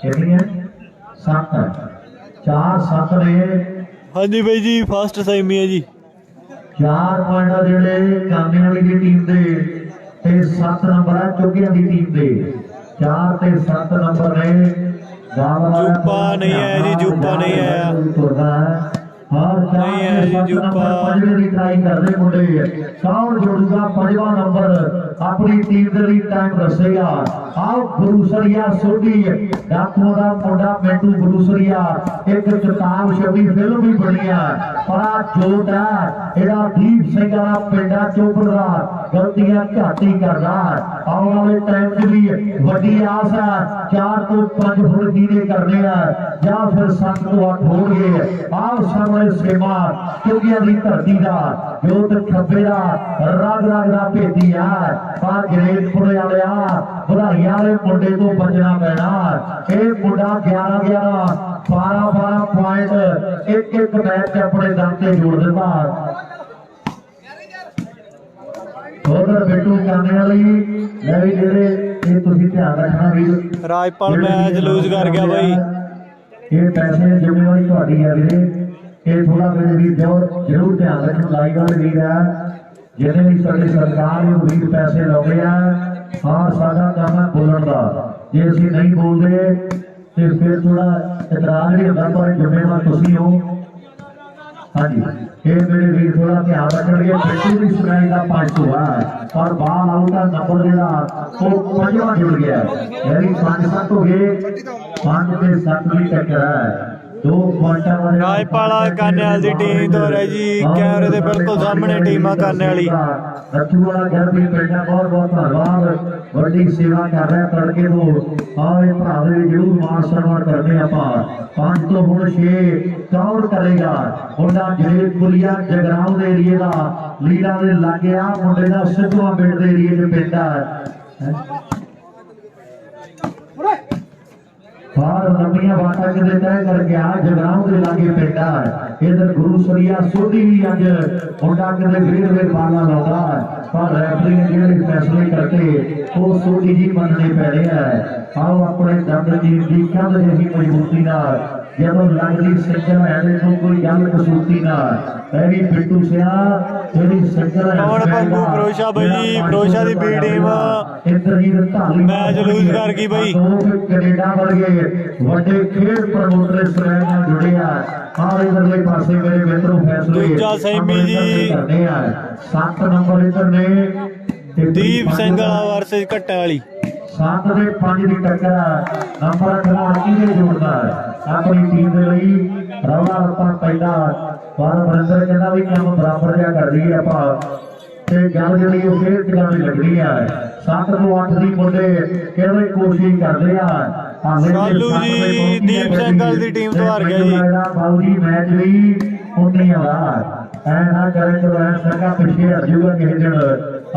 A: कितनी 7 4 7 ने।
B: हाँ जी भाई जी, फर्स्ट सेमी है जी।
A: 4 पॉइंट जेडे काने वाली की टीम दे ते 7 नंबर है चुगिया की टीम दे। 4 ते 7 नंबर ने।
B: जुप्पा नहीं आया जी, जुप्पा नहीं आया।
A: और
B: नहीं है जी जुप्पा।
A: पंजवें ट्राई कर रहे मुंडे कौन जोड़ूगा 5वां नंबर अपनी टीम के लिए टाइम दसेगा। आओ गुरुसरिया सोडी डाकुओं का मुंडा मिंटू गुरुसरिया एक किताब छवि फिल्म भी बनी है। बड़ा जोट है एड़ा दीप सिंह वाला पिंडा चोपड़ा गलतियां घट ही करदा। आने वाले टाइम के लिए वड्डी आस है 4 तो 5 फुट कीने करने हैं या फिर 7 तो 8 हो गए। आओ सामने सेमा चुगिया की धरती का जोत खब्बे का रग रग का भेदी है पर जनेतपुर वालिया बधाइयां वाले मुंडे तो बचना पैना। यह मुंडा 11-11 12-12 पॉइंट एक मैच अपने दम से जोड़ देता। उधर बिट्टू करने वाली मैं भी जेडे ये तुसी ध्यान रखना भी
B: राजपाल मैच लूज कर गया भाई।
A: ये पैसे जिम्मेवारी तुहाडी है वीरे, ये थोड़ा मेरे वीर जरूर ध्यान रखना। लाइव वाले वीर है जिन्हें भी साडी सरकार ने वीर पैसे लाउंदे आ और साडा काम है बोलण दा। जे असीं नहीं बोलते तो फिर थोड़ा इतराज नहीं होता पर जिम्मेवार तुसीं हो। हाँ जी ये मेरे वीर थोड़ा ध्यान रखेंगे। बिल्कुल भी सुनाई का 5 हुआ और बाल आउट का नंबर जेड़ा वो 5वां जुड़ गया यानी 5-7 हो गए। 5 ते 7 भी टक्कर है 2 पॉइंट वाले।
B: राजपाला कान्याल दी टीम तो रही जी कैमरे दे बिल्कुल सामने टीम करने वाली।
A: रथू वाला घर भी पिंडा बहुत बहुत धन्यवाद बड़ी सेवा कर रहा है तड़के तो आए भरा जरूर मान सम्मान करते आप। 5 तो हुण 6 कौन करेगा मुंडा जनेतपुरिया जगराव के एरिए का लीडा के लागे आ मुंडे का सिद्धूआ पिंड के एरिए च पिंड है और लंबिया बाटा के तय करके आ जगराव के लागे पिंड है। इधर गुरुसरिया सोडी भी अज मुंडा के फिर वे पाला लाता पर रेफरी ने जो फैसले करते वो सोडी जी मनने पैने हैं। आओ अपने दंड जीत की कंध जैसी मजबूती जब लगती सिंगल है तो कोई गल कसूती ना मेरी बिट्टू सिया तेरी सिंगल
B: भरोसा भाई भरोसा दी बी टीम मैच लूज कर गई भाई।
A: कनेडा वर्गे वड्डे खेल प्रमोटर इस तरह जुड़े और इधरले पासे मेरे मित्रों फैसले
B: दूजा सेमी जी
A: करने हैं। 7 नंबर इधर ने
B: दीप सिंह वर्सेस कट्टे वाली
A: 7 ਦੇ 5 ਦੀ टक्कर नंबर खिलाड़ी किने जोड़दा अपनी टीम के लिए रौला रप्पा पैदा पर बरिंदर कहना भी काम बराबर जा कर रही है ਆਪਾਂ ਤੇ ਗੱਲ ਜਿਹੜੀ ਉਹ ਫੇਰ ਟਿਕਾਣੀ ਲੱਗਣੀ ਹੈ। 7 ਤੋਂ 8 ਦੀ ਮੁੰਡੇ ਕਿਹੜੇ ਕੋਸ਼ਿਸ਼ ਕਰਦੇ ਆ
B: ਸਾਲੂ ਜੀ ਦੀਪ ਸਿੰਘ ਦੀ ਟੀਮ ਤੋਂ ਹਾਰ ਗਿਆ ਜੀ।
A: ਬਾਬੂ ਜੀ ਮੈਚ ਲਈ ਉਨੀ ਆ ਐ ਨਾ ਕਰੇ ਕਿ ਐ ਸਰਕਾ ਪਿੱਛੇ ਹਟ ਜੂਗਾ ਕਿਸੇ ਦਿਨ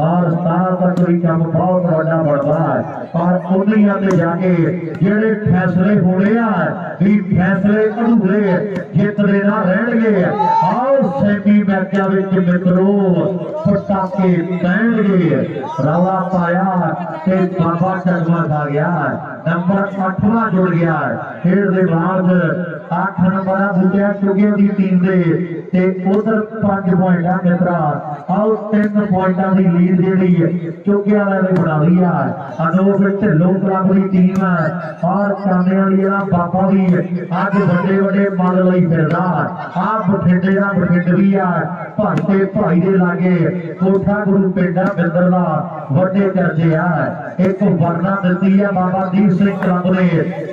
A: और 17 तक भी काम बहुत बड़ा बढ़ता है और उन्हीं ते जाके जेड़े फैसले होने भी फैसले अधूरे जितने ना रहणगे। आओ सेमी मैचा विच मित्रों पटाके पैणगे रौला पाया ते बाबा चकमा खा गया। नंबर 8वां जुड़ गया खेल दे बाद 8 नंबर बुटिया चुगिया की टीम दे उधर 5 पॉइंट मित्रा। आओ 3 पॉइंटा की लीड जेड़ी चुगिया वाले बना ली है। अनोख ढिल्लों क्लब की टीम है और काने वाली बाबा भी अज बड़े बड़े मल लई फिरदा आ बठिंडे का बठिंड भी है भरते भाई के लागे कोठा गुरु पिंडा बिंदर का वड्डे कर्जे है। एक वरना दिती है बाबा दीप सिंह क्लब ने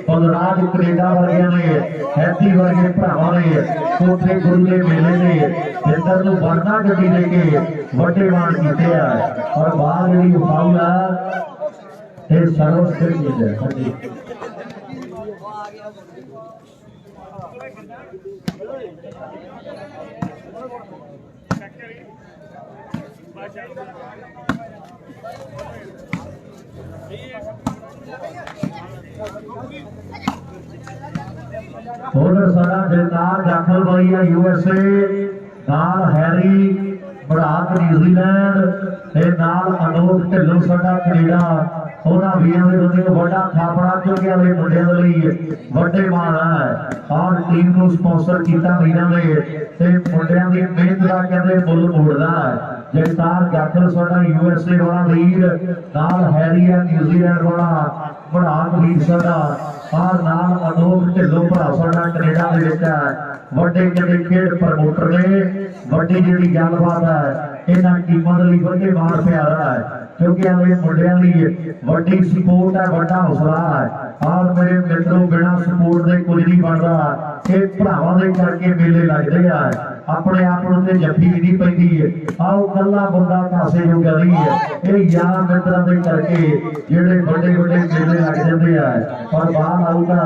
A: बलराज कनेडा वर्गिया ने हैती वर्गे भरावां ने कोठे गुरु के मेले ने बिंदर इधर को बढ़ना गड्डी लेके वड्डे मान कीते है और बाहर जी फाउल है ये सर्वस्थिर चीज है। हाँ जी उधर सारा जगतार जाखल भाई है यूएसए नाल हैरी बढ़ाक न्यूजीलैंड ते नाल अनोख ढिल्लों साडा कनेडा ਉਹਨਾਂ ਵੀਰਾਂ ਦੇ ਬੰਦੇ ਨੂੰ ਵੱਡਾ ਥਾਪੜਾ ਚੁੱਕਿਆ ਵੇ ਮੁੰਡਿਆਂ ਦੇ ਲਈ ਵੱਡੇ ਮਾਣ ਹੈ ਔਰ ਟੀਮ ਨੂੰ ਸਪਾਂਸਰ ਕੀਤਾ ਵੀਰਾਂ ਨੇ ਤੇ ਮੁੰਡਿਆਂ ਦੀ ਮਿਹਨਤ ਦਾ ਕਹਿੰਦੇ ਮੁੱਲ ਮੋੜਦਾ ਹੈ। ਜਗਤਾਰ ਜਾਖਲ ਸਾਡਾ यूएसए वाला वीर नाल हैरी है न्यूजीलैंड वाला बढ़ाक वीर साडा और नाल अनोख ढिल्लों भरा साडा कनेडा दे विच है। ਵੱਡੇ ਕਹਿੰਦੇ ਖੇਡ ਪ੍ਰਮੋਟਰ ਨੇ ਵੱਡੀ ਜਿਹੜੀ ਗੱਲਬਾਤ ਹੈ ਇਹਨਾਂ ਟੀਮਾਂ ਦੇ ਲਈ ਵੱਡੇ ਮਾਣ ਪਿਆਰਾ ਹੈ ਕਿਉਂਕਿ ਆਵੇ ਮੁੰਡਿਆਂ ਲਈ ਵੱਡੀ ਸਪੋਰਟ ਹੈ ਵੱਡਾ ਹੌਸਲਾ ਹੈ। ਔਰ ਮੇਰੇ ਮਿੱਤਰੋ ਬਿਨਾਂ ਸਪੋਰਟ ਦੇ ਕੁਝ ਨਹੀਂ ਬਣਦਾ। ਇਹ ਭਰਾਵਾਂ ਦੇ ਕਰਕੇ ਮੇਲੇ ਲੱਗਦੇ ਆ ਆਪਣੇ ਆਪ ਨੂੰ ਤੇ ਜੱਫੀ ਵੀ ਨਹੀਂ ਪੈਂਦੀ ਆਓ ਕੱਲਾ ਬੰਦਾ ਕਾਸੇ ਜੋਗਾ ਨਹੀਂ ਹੈ ਇਹ ਯਾਰ ਮਿੱਤਰਾਂ ਦੇ ਕਰਕੇ ਜਿਹੜੇ ਵੱਡੇ ਵੱਡੇ ਮੇਲੇ ਲੱਗ ਜਾਂਦੇ ਆ। ਪਰ ਬਾਹਰ ਆਊਗਾ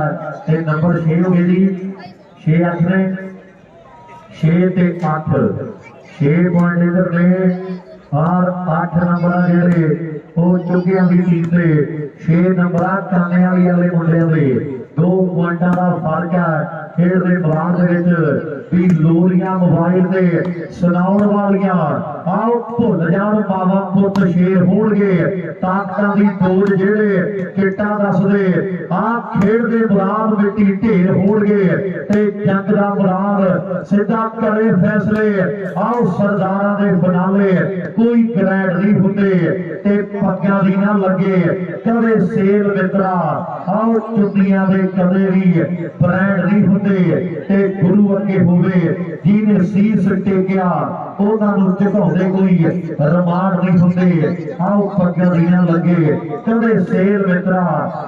A: ਤੇ ਨੰਬਰ 6 ਹੋ ਗਈ ਜੀ 6-8 ने 6 ते 8 6 पॉइंट इधर ने और 8 नंबर जेडे वो चुकिया की टीम से 6 नंबर चाने वाली वाले मुंडे दे 2 पॉइंटा का फर्क है। खेड के मैदान भी लोरियां मोबाइल से सुनाउण वालियां आओ भुल जाण मावा पुत शेर होणगे ताकतां दी तोड़ जेड़े किटा दसदे आ खेड दे मैदान मिट्टी ढेर होणगे ते जंग दा मैदान सीधा करे फैसले आओ सरदारां दे फिनाले कोई ग्रैंड नहीं हुंदे ते पग्गां दी ना लगे कदे सेल मित्रा आओ चुंडियां दे कदे भी ब्रांड नहीं हुंदे ते गुरु अगे होवे जिने सीस टेकिया ਉਹਨਾਂ ਨੂੰ ਝੁਕਾਉਂਦੇ ਕੋਈ ਰਮਾਨ ਨਹੀਂ ਹੁੰਦੇ ਆਓ ਪੱਗਾਂ ਦੀਆਂ ਲੱਗੇ ਕਦੇ ਸੇਲ ਮਿੱਤਰਾ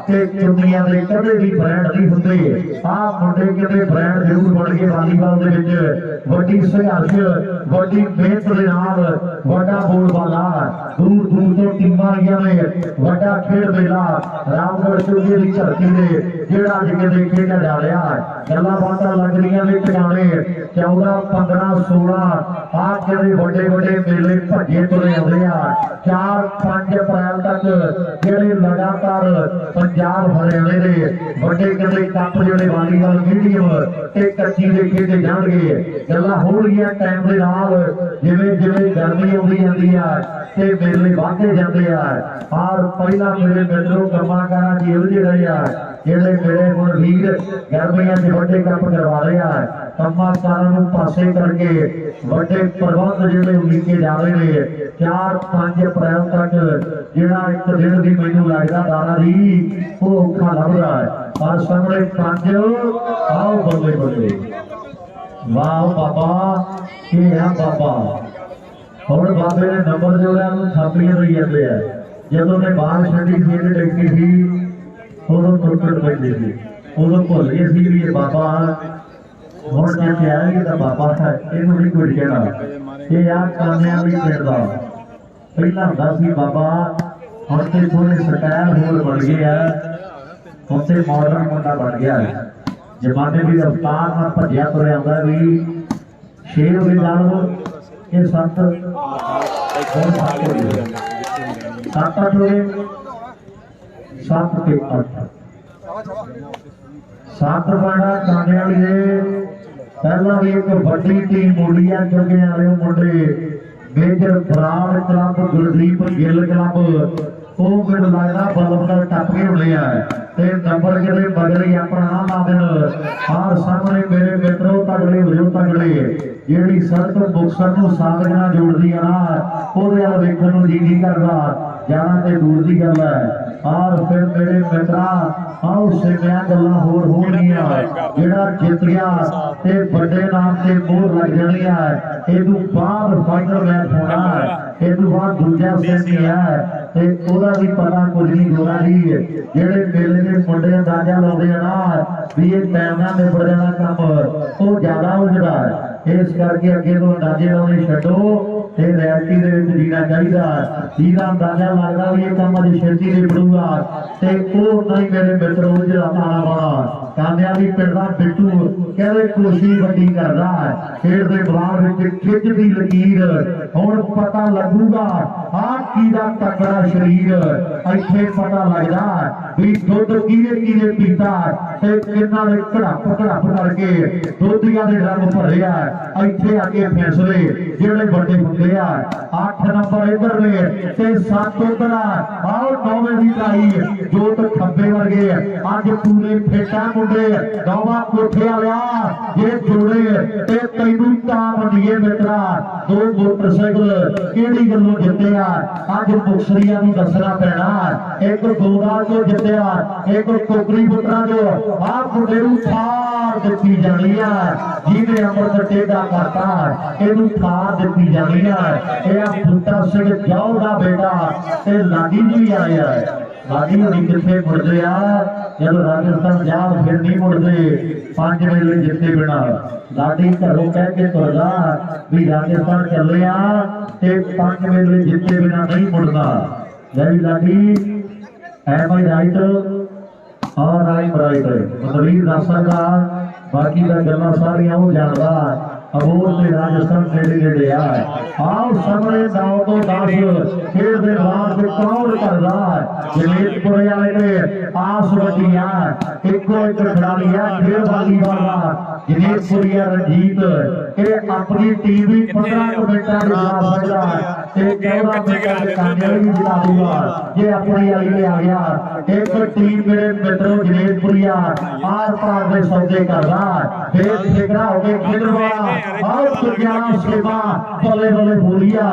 A: ਤੇ ਚੁੰਨੀਆਂ ਦੇ ਕਦੇ ਵੀ ਬ੍ਰਾਂਡ ਨਹੀਂ ਹੁੰਦੇ ਆ ਮੁੰਡੇ ਕਿਤੇ ਬ੍ਰਾਂਡ ਜ਼ਰੂਰ ਬਣ ਗਏ ਵਾਲੀਬਾਲ ਦੇ ਵਿੱਚ ਵੱਡੀ ਸੰਘਰਸ਼ ਵੱਡੀ ਮਿਹਨਤ ਦੇ ਨਾਲ ਵੱਡਾ ਬੋਲਬਾਲਾ ਦੂਰ ਦੂਰ ਤੋਂ ਟੀਮਾਂ ਆਈਆਂ ਨੇ ਵੱਡਾ ਖੇਡ ਮੇਲਾ ਰਾਮਗੜ੍ਹ ਚੋਗੇ ਦੀ ਧਰਤੀ ਦੇ ਜਿਹੜਾ ਅੱਜ ਕਿਤੇ ਖੇਡਿਆ ਜਾ ਰਿਹਾ ਗੱਲਾਂ ਬਾਤਾਂ ਲੱਗ ਰਹੀਆਂ ਨੇ ਟਿਕਾਣੇ 14 15 16 ਆ ਜਿਹੜੇ ਵੱਡੇ ਵੱਡੇ ਮੇਲੇ ਭੱਜੇ ਤੁਰੇ ਆਉਂਦੇ ਆ 4-5 ਅਪ੍ਰੈਲ ਤੱਕ ਜਿਹੜੇ ਲਗਾਤਾਰ ਪੰਜਾਬ ਹਰਿਆਣੇ ਦੇ ਵੱਡੇ ਕਹਿੰਦੇ ਕੱਪ ਜਿਹੜੇ ਵਾਲੀਬਾਲ ਮੀਡੀਅਮ ਤੇ ਕੱਚੀ ਦੇ ਖੇਡੇ ਜਾਣਗੇ ਗੱਲਾਂ ਹੋ ਰਹੀਆਂ ਟਾਈਮ ਦੇ ਨਾਲ ਜਿਵੇਂ ਜਿਵੇਂ ਗਰਮੀ ਆਉਂਦੀ ਜਾਂਦੀ ਆ ਤੇ ਮੇਲੇ ਵਧਦੇ ਜਾਂਦੇ ਆ ਔਰ ਪਹਿਲਾਂ ਮੇਰੇ ਮਿੱਤਰੋ ਕੰਮਾਂ ਜੀ ਉਲਝੇ ਰਹੇ ਆ ਜਿਹੜੇ ਮੇਰੇ ਹੁਣ ਵੀਰ ਗਰਮੀਆਂ ਦੇ ਵੱਡੇ ਕੱਪ ਕਰਵਾ ਰਹੇ ਆ ਕੰਮਾਂ ਨੂੰ ਪਾਸੇ ਕਰਕੇ ਵੱਡੇ ਪ੍ਰਬੰਧ ਜਿਹੜੇ ਉਲੀਕੇ ਜਾ ਰਹੇ ਨੇ 4-5 ਅਪ੍ਰੈਲ ਤੱਕ ਜਿਹੜਾ ਇੱਕ ਦਿਨ ਦੀ ਮੈਨੂੰ ਲੱਗਦਾ ਦਾਣਾ ਜੀ ਉਹ ਔਖਾ ਲੱਗ ਰਿਹਾ ਹੈ ਔਰ ਸਾਹਮਣੇ 5 ਆਓ ਬੱਲੇ ਬੱਲੇ ਵਾਹ ਬਾਬਾ ਇਹ ਆ ਬਾਬਾ ਹੁਣ ਬਾਬੇ ਨੇ ਨੰਬਰ ਜੋੜਿਆ ਨੂੰ ਥਾਪੀਆਂ ਹੋਈ ਜਾਂਦੇ ਆ ਜਦੋਂ ਮੈਂ ਬਾਹਰ ਛੱਡੀ ਖੇਡ ਦੇਖੀ ਸੀ ਉਦੋਂ ਟੁੱਟ ਪੈਂਦੇ ਸੀ ਉਦੋਂ ਭੁੱਲ ਗਏ ਸੀ ਵੀ ਇਹ ਬਾਬਾ ਹੁਣ ਜੇ ਆਏਗੀ ਤਾਂ ਬਾਬਾ ਹੈ ਇਹਨੂੰ ਨਹੀਂ ਕੋਈ ਕਹਿਣਾ ਇਹ ਆ ਕਾਨਿਆਂ ਵੀ ਪਿੰਡ ਦਾ ਪਹਿਲਾਂ ਹੁੰਦਾ ਸੀ ਬਾਬਾ ਹੁਣ ਤੇ ਥੋੜੇ ਸਟਾਈਲ ਹੋਰ ਬਣ ਗਏ ਆ ਹੁਣ ਤੇ ਮਾਡਰਨ ਮੁੰਡਾ ਬਣ ਗਿਆ ਜਮਾਨੇ ਦੀ ਰਫਤਾਰ ਨਾਲ ਭੱਜਿਆ ਤੁਰਿਆ ਆਉਂਦਾ ਵੀ ਸ਼ੇਰ ਵੀ ਨਾਲ ਇਹ 7 ਹੋਰ 7 ਹੋ ਗਏ 7-8 ਹੋ ਗਏ 7 ਤੇ 8 7 ਬੜਾ ਕਾਨੇ ਵਾਲੀ ਦੇ ਪਹਿਲਾਂ ਵੀ ਇੱਕ ਵੱਡੀ ਟੀਮ ਮੁੰਡੀਆਂ ਚੁੱਕੇ ਵਾਲੇ ਮੁੰਡੇ major Brar club Gurdeep Gill club ਉਹ ਮੈਨੂੰ ਲੱਗਦਾ ਬਲਬ ਦਾ ਟੱਪ ਕੇ ਹੋਣੇ ਆ ਤੇ ਨੰਬਰ ਜਿਹੜੇ ਬਦਲੇ ਆਪਣਾ ਨਾਮ ਲਾ ਦੇਣ ਆਹ ਸਾਹਮਣੇ ਮੇਰੇ ਮਿੱਤਰੋ ਤਗੜੇ ਹੋਇਓ ਤਗੜੇ ਜਿਹੜੀ ਸੜਕ ਮੁਕਤਸਰ ਨੂੰ ਸਾਗਰਾਂ ਜੋੜਦੀ ਆ ਨਾ ਉਹਦੇ ਵੱਲ ਵੇਖਣ ਨੂੰ ਜੀ ਨਹੀਂ ਕਰਦਾ ਜਾਣਾ ਤੇ ਦੂਰ ਦੀ ਗੱਲ ਹੈ और फिर मेरे मित्रा आओ सिविया गल्लां होर होणगीਆਂ ਜਿਹੜਾ ਜਿੱਤ ਗਿਆ ਤੇ ਵੱਡੇ ਨਾਮ ਤੇ ਮੋਹਰ ਲੱਗ ਜਾਣੀ ਹੈ ਇਹਨੂੰ ਬਾਅਦ ਫਾਈਨਲ ਮੈਚ ਹੋਣਾ ਹੈ ਇਹਨੂੰ ਬਾਅਦ ਦੂਜਾ ਸੈਮੀ ਹੈ ਤੇ ਉਹਦਾ ਵੀ ਪਤਾ ਕੁਝ ਨਹੀਂ ਹੋਣਾ ਜੀ ਜਿਹੜੇ ਮੇਲੇ ਦੇ ਮੁੰਡੇ ਅੰਦਾਜ਼ਾ ਲਾਉਂਦੇ ਆ ਨਾ ਵੀ ਇਹ ਟਾਈਮ ਨਾਲ ਨਿਬੜ ਜਾਣਾ ਕੰਮ ਉਹ ਜ਼ਿਆਦਾ ਉਲਝਦਾ ਹੈ इस करके अगे तो अंदाजे लाने छड्डो ते रियलिटी दे विच जीना चाहिदा जिहदा अंदाजा लगदा भी ये काम अज छेती निबड़ूगा ते ओह नहीं मेरे मित्र उह जिहदा आना वाला कामयाबी पिंड दा बिट्टू कहदे कोशिश वड्डी करदा खेड दे मैदान विच खिच दी लकीर हुण पता लगूगा आ कीदा तकड़ा शरीर इत्थे पता लगदा भी दुध किहने किहने पीता ते किन्ना ने घड़प घड़प करके दुधिया दे ड्रम भरे आ इत्थे आके फैसले जिहड़े वड्डे हुंदे आ 8 नंबर इधर ने ते 7 उधर आओ 9वें दी लाई जोत खब्बे वर्गे अज पूरे फेटा मुंडे नौवा कोठे वाला जे जोड़े ते तैनू तां वंडिए मित्रा 2 मोटरसाइकिल किहड़ी गल्लों जित्तिया अज मुक्सरिया नूं दसना पैना एक गोरा जो जित्तिया एक कोकरी पुत्रा जो आ मुंडे नूं थार दित्ती जानी है जिहने अमृत टेढ़ा करता इहनूं थार दित्ती जानी है यह बूटा सिंह जाओ दा बेटा ते लाडी जी आया है लाडी होनी किथे मुड़दे आ जब राजस्थान जा फिर नहीं मुड़दे 5 मेले जिते बिना लाडी घरों कह के तुरदा भी राजस्थान चले आ ते 5 मेले जिते बिना नहीं मुड़दा जय लाडी एम आई राइट और आई राइट मतलब दसदा बाकी दा गल्लां सारियां वो जानदा अबोर से राजस्थान नेड़े नेड़े आओ सामने 9 तो 10 खेल दे बाहर से कौन करदा जलेतपुर वाले ने आस वड्डिया एको एक खिडारी है खेल वाली वाला जलेतपुरिया रंजीत ये अपनी टीम भी 15 मिनटां में जिता सकदा ते 14 मिनटां में कामयाबी जिता दूगा ये अपनी वाली में आ गया एक टीम मेरे मित्रों जलेतपुरिया आर पार दे सौदे करदा फिर ठेकरा हो के खेलवा और सुज्ञान सेवा बल्ले बल्ले बोलिया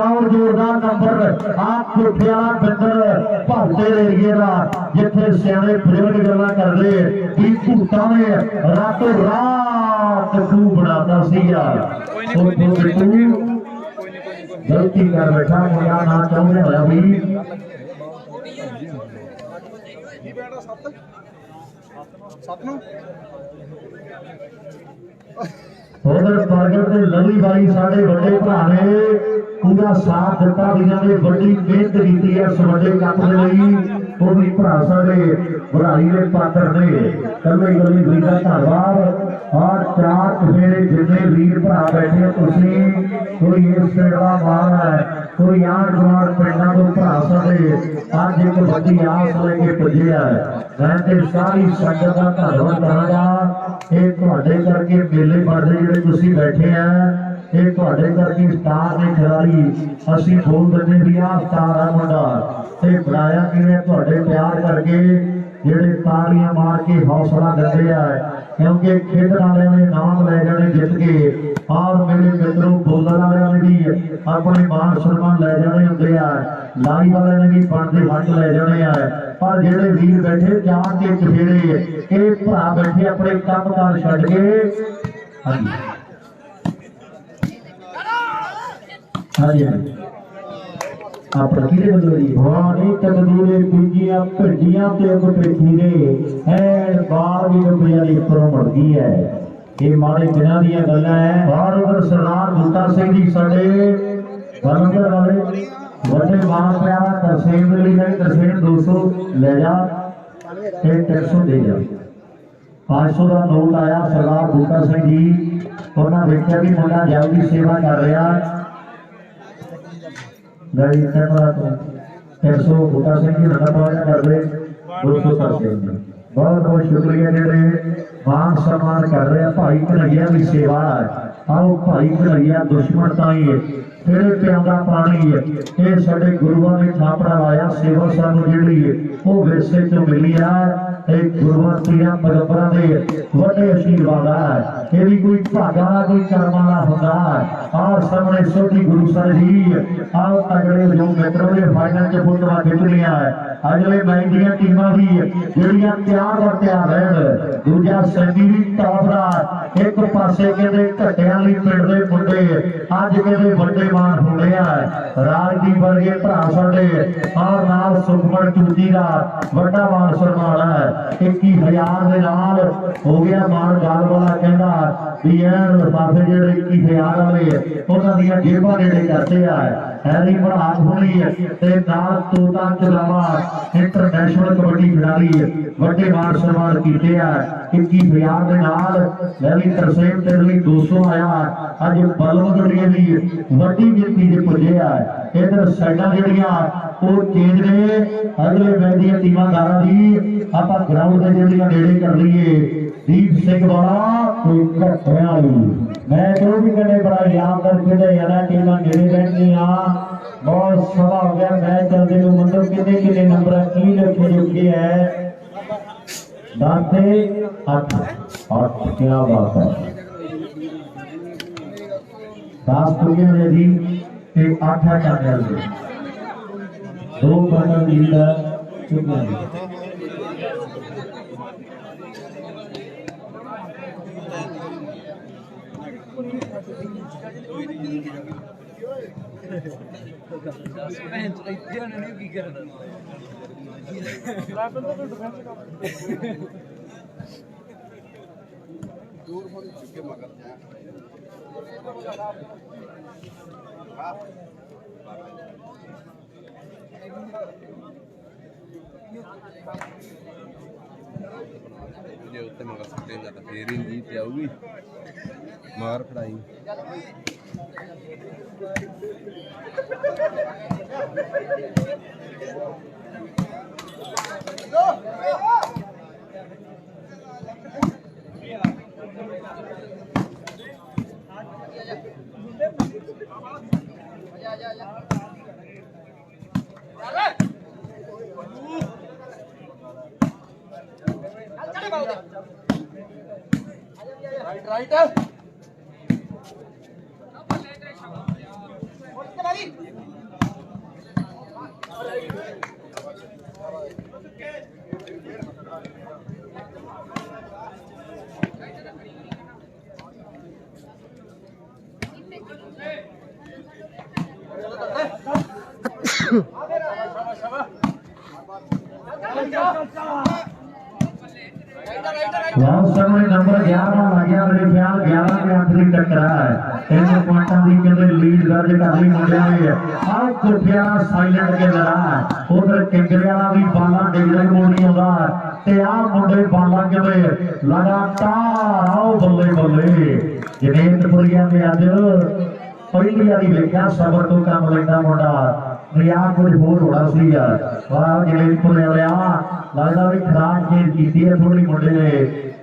A: और जोरदार नंबर आप कोठिया बिंदर भरते एरिए का जिथे सियाने बुजुर्ग गल्लां करदे भी भूतां ने रातों रात खूह बनाता सीगा गलती कर बैठा मुंडा ना चाहुंदे होया भी उधर प्रगट के लवली भाई साढ़े बड़े भरा ने पूरा साथ दिता जिन्होंने बड़ी मेहनत की है इस बड़े कप के लिए वो भी भरा साढ़े भराई के पात्र ने कले गली वीर का धन्यवाद और 4 चफेरे जिन्ने वीर भरा बैठे तुसी कोई इस पिंड का मान है कोई आठ गुआढ़ पिंडों को भरा साढ़े अज एक बड़ी आस लेके पुजे है मैं तो सारी संगत का धन्यवाद करांगा ये तुहाडे करके मेले पड़ते जिहड़े तुसीं बैठे हैं ये तुहाडे करके स्टार ने खिलाड़ी असीं बोल दिंदे भी आ स्टार है मुंडा ते बनाया किवें तुहाडे प्यार करके जिहड़े ताड़ियां मार के हौसला दिंदे आ क्योंकि खेडण वालियां ने नाम लै जाने जित के और मेरे मित्रों बोलण वालियां ने भी अपने मान सम्मान लै जाने हुंदे आ लाई वालियां ने भी बनदे हक लै जाने आ पर जिहड़े वीर बैठे जान के चफेरे ये भरा बैठे अपने काम कार छड्ड के हां जी आप किरे बदली भवानी तकदीरे बीजियां भजियां ते उते खीरे है बाल भी रुपया दी करोड़ मुड़ गई है ये माड़े दिनां दी गल्लां है और उधर सरदार बूटा सिंह जी साडे बलंदर वाले बड़े मान प्यारा तरसेम दे लिए तरसेम 200 ले जा ते 300 दे जा 500 का नोट आया सरदार बूटा सिंह जी उन्होंने देखा कि मुंडा जल्दी सेवा कर रहा गई 300 बूटा सिंह जी नगर पाया कर दे 200 तरसेम बहुत बहुत शुक्रिया जेडे मान सम्मान कर रहे भाई कन्हैया की सेवा है आओ भाई कन्हैया दुश्मन ताई तेरे प्यार का पानी है ये साडे गुरुआं ने थापड़ा लाया सेवा सानू जिहड़ी वो विरसे चों मिली है गुरुआं पीरां पैगंबरां दे वड्डे आशीर्वाद है ये भी कोई भागा कोई कर्मां दा हुंदा और सामने सोधी गुरु साहिब जी आओ तगड़े जो मित्रों ने फाइनल च फोटोआं खिच लिया है अगले मैच दी टीमां भी जिहड़ियां तैयार वर तैयार रहण दूजा सैनी भी टॉप दा एक पासे कहंदे घट्टियां लई पिंड दे मुंडे अज कहंदे वड्डे मान होने राजदीप वर्गे भरा साडे और नाल सुखमन चूटी का वड्डा मान सम्मान है 21,000 दे नाल हो गया मान गाल वाला कहंदा ਵੀ ਇਹ ਲਿਫਾਫੇ ਜਿਹੜੇ 21,000 ਵਾਲੇ ਉਹਨਾਂ ਦੀਆਂ ਜੇਬਾਂ ਨੇੜੇ ਕਰਦੇ ਆ ਹੈਰੀ ਭਰਾਜ ਹੋਣੀ ਤੇ ਨਾਲ ਤੋਤਾ ਚਲਾਵਾ ਇੰਟਰਨੈਸ਼ਨਲ ਕਬੱਡੀ ਖਿਡਾਰੀ ਵੱਡੇ ਮਾਨ ਸਨਮਾਨ ਕੀਤੇ ਆ 21,000 ਦੇ ਨਾਲ ਲੈ ਵੀ ਤਰਸੇਮ ਤੇਰੇ ਲਈ 200 ਆਇਆ ਅੱਜ ਬਲਵੰਤੜੀਏ ਵੀ ਵੱਡੀ ਗਿਣਤੀ ਦੇ ਪੁੱਜੇ ਆ ਇਧਰ ਸਾਈਡਾਂ ਜਿਹੜੀਆਂ ਉਹ ਚੇਂਜ ਨੇ ਅਗਲੇ ਮੈਚ ਦੀਆਂ ਟੀਮਾਂਦਾਰਾਂ ਦੀ ਆਪਾਂ ਗਰਾਊਂਡ ਦੇ ਜਿਹੜੀਆਂ ਨੇੜੇ ਕਰ ਲਈਏ ਦੀਪ ਸਿੰਘ ਵਾਲਾ ਤੇ ਘੱਟਿਆਂ ਵਾਲੀ ਮੈਂ ਜੋ ਵੀ ਕਹਿੰਦੇ ਬੜਾ ਯਾਦਗਾਰ ਖੇਡੇ ਯਾਰਾਂ ਟੀਮਾਂ ਨੇੜੇ ਰਹਿਣਗੀਆਂ ਬਹੁਤ ਸਮਾਂ ਹੋ ਗਿਆ ਮੈਚ ਚੱਲਦੇ ਨੂੰ ਮਤਲਬ ਕਿੰਨੇ ਨੰਬਰ ਕੀ ਰੱਖੇ ਚੁੱਕੇ ਹੈ 10 ਤੇ 8 ਕੀ ਬਾਤ ਹੈ 10 ਕੁੜੀਆਂ ਨੇ ਜੀ ਤੇ 8 ਹੈ ਕਾਂਗਲ ਦੇ 2 ਪॉइंट लीड है चुकिया
C: ਜੇ ਉੱਤੇ ਮਗਰ ਸੁੱਟੇਗਾ ਤਾਂ ਫੇਰ ਹੀ ਜੀਤ ਆਊਗੀ ਮਾਰ ਫੜਾਈ राइट
A: सामने नंबर 11 लग गया मेरे ख्याल 11 के 8 की टक्कर है 3 पॉइंटां दी कहते लीड दर्ज कर ली मुंडिया ने आ कुठिया साइलेंट के लड़ा उधर किंगरे वाला भी बाला डिवीजन मोड़ नहीं आਉਂਦਾ ते आ मुंडे बाला कहते लगातार आओ बल्ले बल्ले जनेतपुरिया ने अज पहली वाली देखा सबर तो काम लेंदा मुंडा मजाक कुछ होर होना सी यार वाह जनेतपुर वालिया लगदा भी खराब चीज कीती है थोड़ी मुंडे ने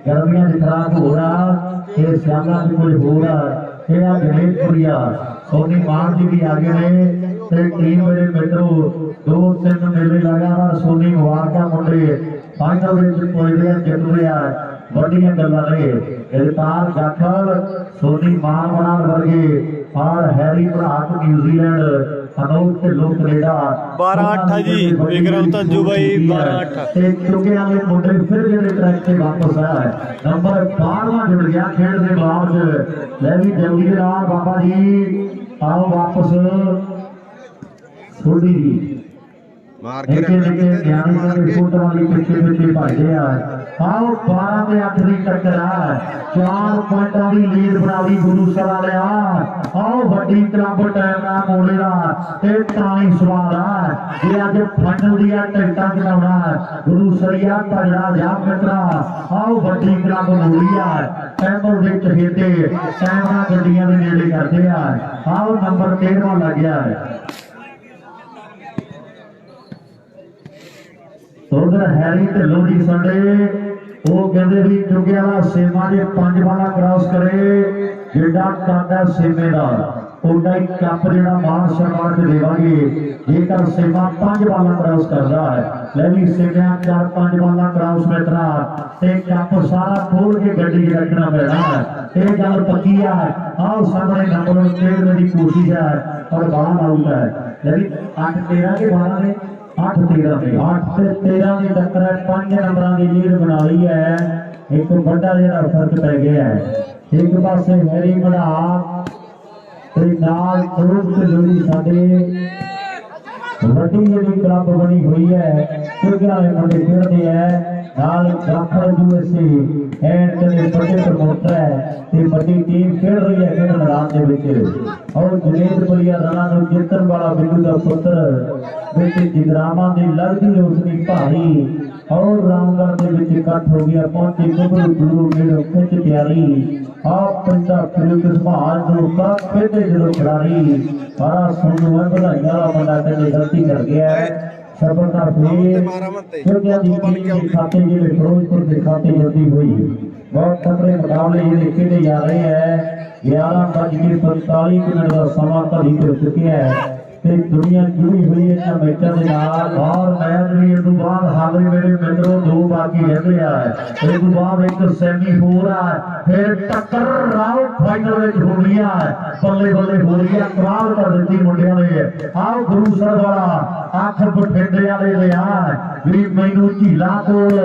A: गर्मियां च खराब हो रहा ये सियाला च कुछ हो रहा ये आ जनेतपुरिया सोनी मान जी भी आगे ने ते टीम मेरे मित्रों 2-3 मेले लगातार सोनी मुबारक मुंडे फाइनल विच पहुंचे जित लिया ਵੱਡੀਆਂ ਗੱਲਾਂ ਨੇ ਇਰਤਾਰ ਜਾਖਲ ਸੋਨੀ ਮਾਨਵਨਾਲ ਵਰਗੇ ਔਰ ਹੈਰੀ ਭਰਾਤ ਨਿਊਜ਼ੀਲੈਂਡ ਅਨੋਖ ਢਿੱਲੋਂ ਕੈਨੇਡਾ
B: 12-8 ਜੀ ਵਿਕਰਮ ਤੰਜੂ ਬਾਈ 12-8
A: ਤੇ ਕਿਉਂਕਿ ਵਾਲੇ ਮੁੰਡੇ ਫਿਰ ਜਿਹੜੇ ਟਰੈਕ ਤੇ ਵਾਪਸ ਆਇਆ ਨੰਬਰ 12ਵਾਂ ਜੁੜ ਗਿਆ ਖੇਡ ਦੇ ਬਾਅਦ ਲੈ ਵੀ ਜਲਦੀ ਨਾਲ ਬਾਬਾ ਜੀ ਆਓ ਵਾਪਸ ਥੋੜੀ ਜੀ
C: मार
A: के ध्यान से फुट वाली पीछे पीछे भागे आओ 12 में 8 की टक्कर है 4 पॉइंटों की लीड बना ली गुरुसर वाले आओ वड्डी क्लब टाइम ना मोड़े दा ते ताई सवाल है ये अज फाइनल दी टिकटां कटाउणा है गुरुसरिया तगड़ा जा मित्रा आओ वड्डी क्लब मोड़ी है टैंबल विच हेते कैमरा गड्डियां दे नेड़े करदे आओ नंबर 13वां लग गया है उधर हैरी ढिल्लों की संडे वो कहते भी चुगे वाला सेमा जे 5 वाला क्रॉस करे जेड़ा कांदा सेमे का ओडा ही कप जो मान सम्मान से देवांगे जेकर सेमा 5 वाला क्रॉस करता है ले भी सेमिया 4-5 वाला क्रॉस बैठना ते कप सारा खोल के गड्डी रखना पैना है ये गल पक्की है आओ सामने नंबर खेलने की कोशिश है और बाहर आउट है लेकिन 8-13 के 12 ने 8-13 में 8-13 की टक्कर 5 नंबरों की लीड बना ली है एक बड़ा जिहड़ा फर्क पै गया है एक पासे हैरी बड़ा ते नाल ग्रुप जोड़ी साडे वड्डी जिहड़ी क्लब बनी हुई है क्योंकि वाले मुंडे खेलते हैं ਨਾਲ ਜਾਫਰ ਯੂਐਸਏ ਐਂਡ ਤੇ ਵੱਡੇ ਪ੍ਰਮੋਟਰ ਹੈ ਤੇ ਵੱਡੀ ਟੀਮ ਖੇਡ ਰਹੀ ਹੈ ਖੇਡ ਮੈਦਾਨ ਦੇ ਵਿੱਚ। ਔਰ ਜਨੇਤ ਬਲੀਆ ਰਾਣਾ ਨੂੰ ਜਿੱਤਣ ਵਾਲਾ ਬਿੱਲੂ ਦਾ ਪੁੱਤਰ ਵਿੱਚ ਜਿਗਰਾਵਾਂ ਦੀ ਲੜਦੀ ਰੋਸ਼ਨੀ ਭਾਰੀ ਔਰ ਰਾਮਗੜ੍ਹ ਦੇ ਵਿੱਚ ਇਕੱਠ ਹੋ ਗਿਆ ਪਹੁੰਚੇ ਗੱਭਰੂ ਗੁਰੂ ਮੇਰੋ ਖਿੱਚ ਤਿਆਰੀ ਆਪ ਪਿੰਡਾ ਫਿਰੂ ਸੰਭਾਲ ਜੋ ਕਰ ਖੇਡੇ ਜਦੋਂ ਖਿਡਾਰੀ ਸਾਰਾ ਸੁਣੂ ਹੈ ਵਧਾਈਆਂ ਦਾ ਬੰਦਾ ਕਹਿੰਦੇ ਗਲਤੀ ਕਰ ਗਿਆ ਹੈ ਸਬਰ ਦਾ ਫੇਰ ਕਿਉਂਕਿ ਦੀ ਟੀਮ ਦੇ ਖਾਤੇ ਜਿਹੜੇ ਫਿਰੋਜ਼ਪੁਰ ਦੇ ਖਾਤੇ ਜੁੜੀ ਹੋਈ ਬਹੁਤ ਤਕੜੇ ਮੁਕਾਬਲੇ ਜਿਹੜੇ ਖੇਡੇ ਜਾ ਰਹੇ ਹੈ 11:45 ਮਿੰਟ ਦਾ ਸਮਾਂ ਘੜੀ ਹੋ ਚੁੱਕਿਆ ਹੈ ਤੇ ਦੁਨੀਆ ਜੁੜੀ ਹੋਈ ਹੈ ਮੈਚਾਂ ਦੇ ਨਾਲ ਔਰ ਮੈਚ ਵੀ ਇਸ ਤੋਂ ਬਾਅਦ ਹਾਲੇ ਮੇਰੇ ਮਿੱਤਰੋ 2 ਬਾਕੀ ਰਹਿੰਦੇ ਆ ਇਸ ਤੋਂ ਬਾਅਦ ਇੱਕ ਸੈਮੀ 4 ਆ ਫਿਰ ਟੱਕਰ ਰਾਉ ਫਾਈਨਲ ਵਿੱਚ ਹੋ ਗਿਆ ਬੱਲੇ ਬੱਲੇ ਹੋ ਗਿਆ ਕਮਾਲ ਕਰ ਦਿੱਤੀ ਮੁੰਡਿਆਂ ਨੇ ਆਓ ਗੁਰੂ ਸਾਹਿਬ ਵਾਲਾ ਅੱਖ ਬਠਿੰਡੇ ਵਾਲੇ ਲਿਆ ਵੀ ਮੈਨੂੰ ਝੀਲਾ ਕੋਲ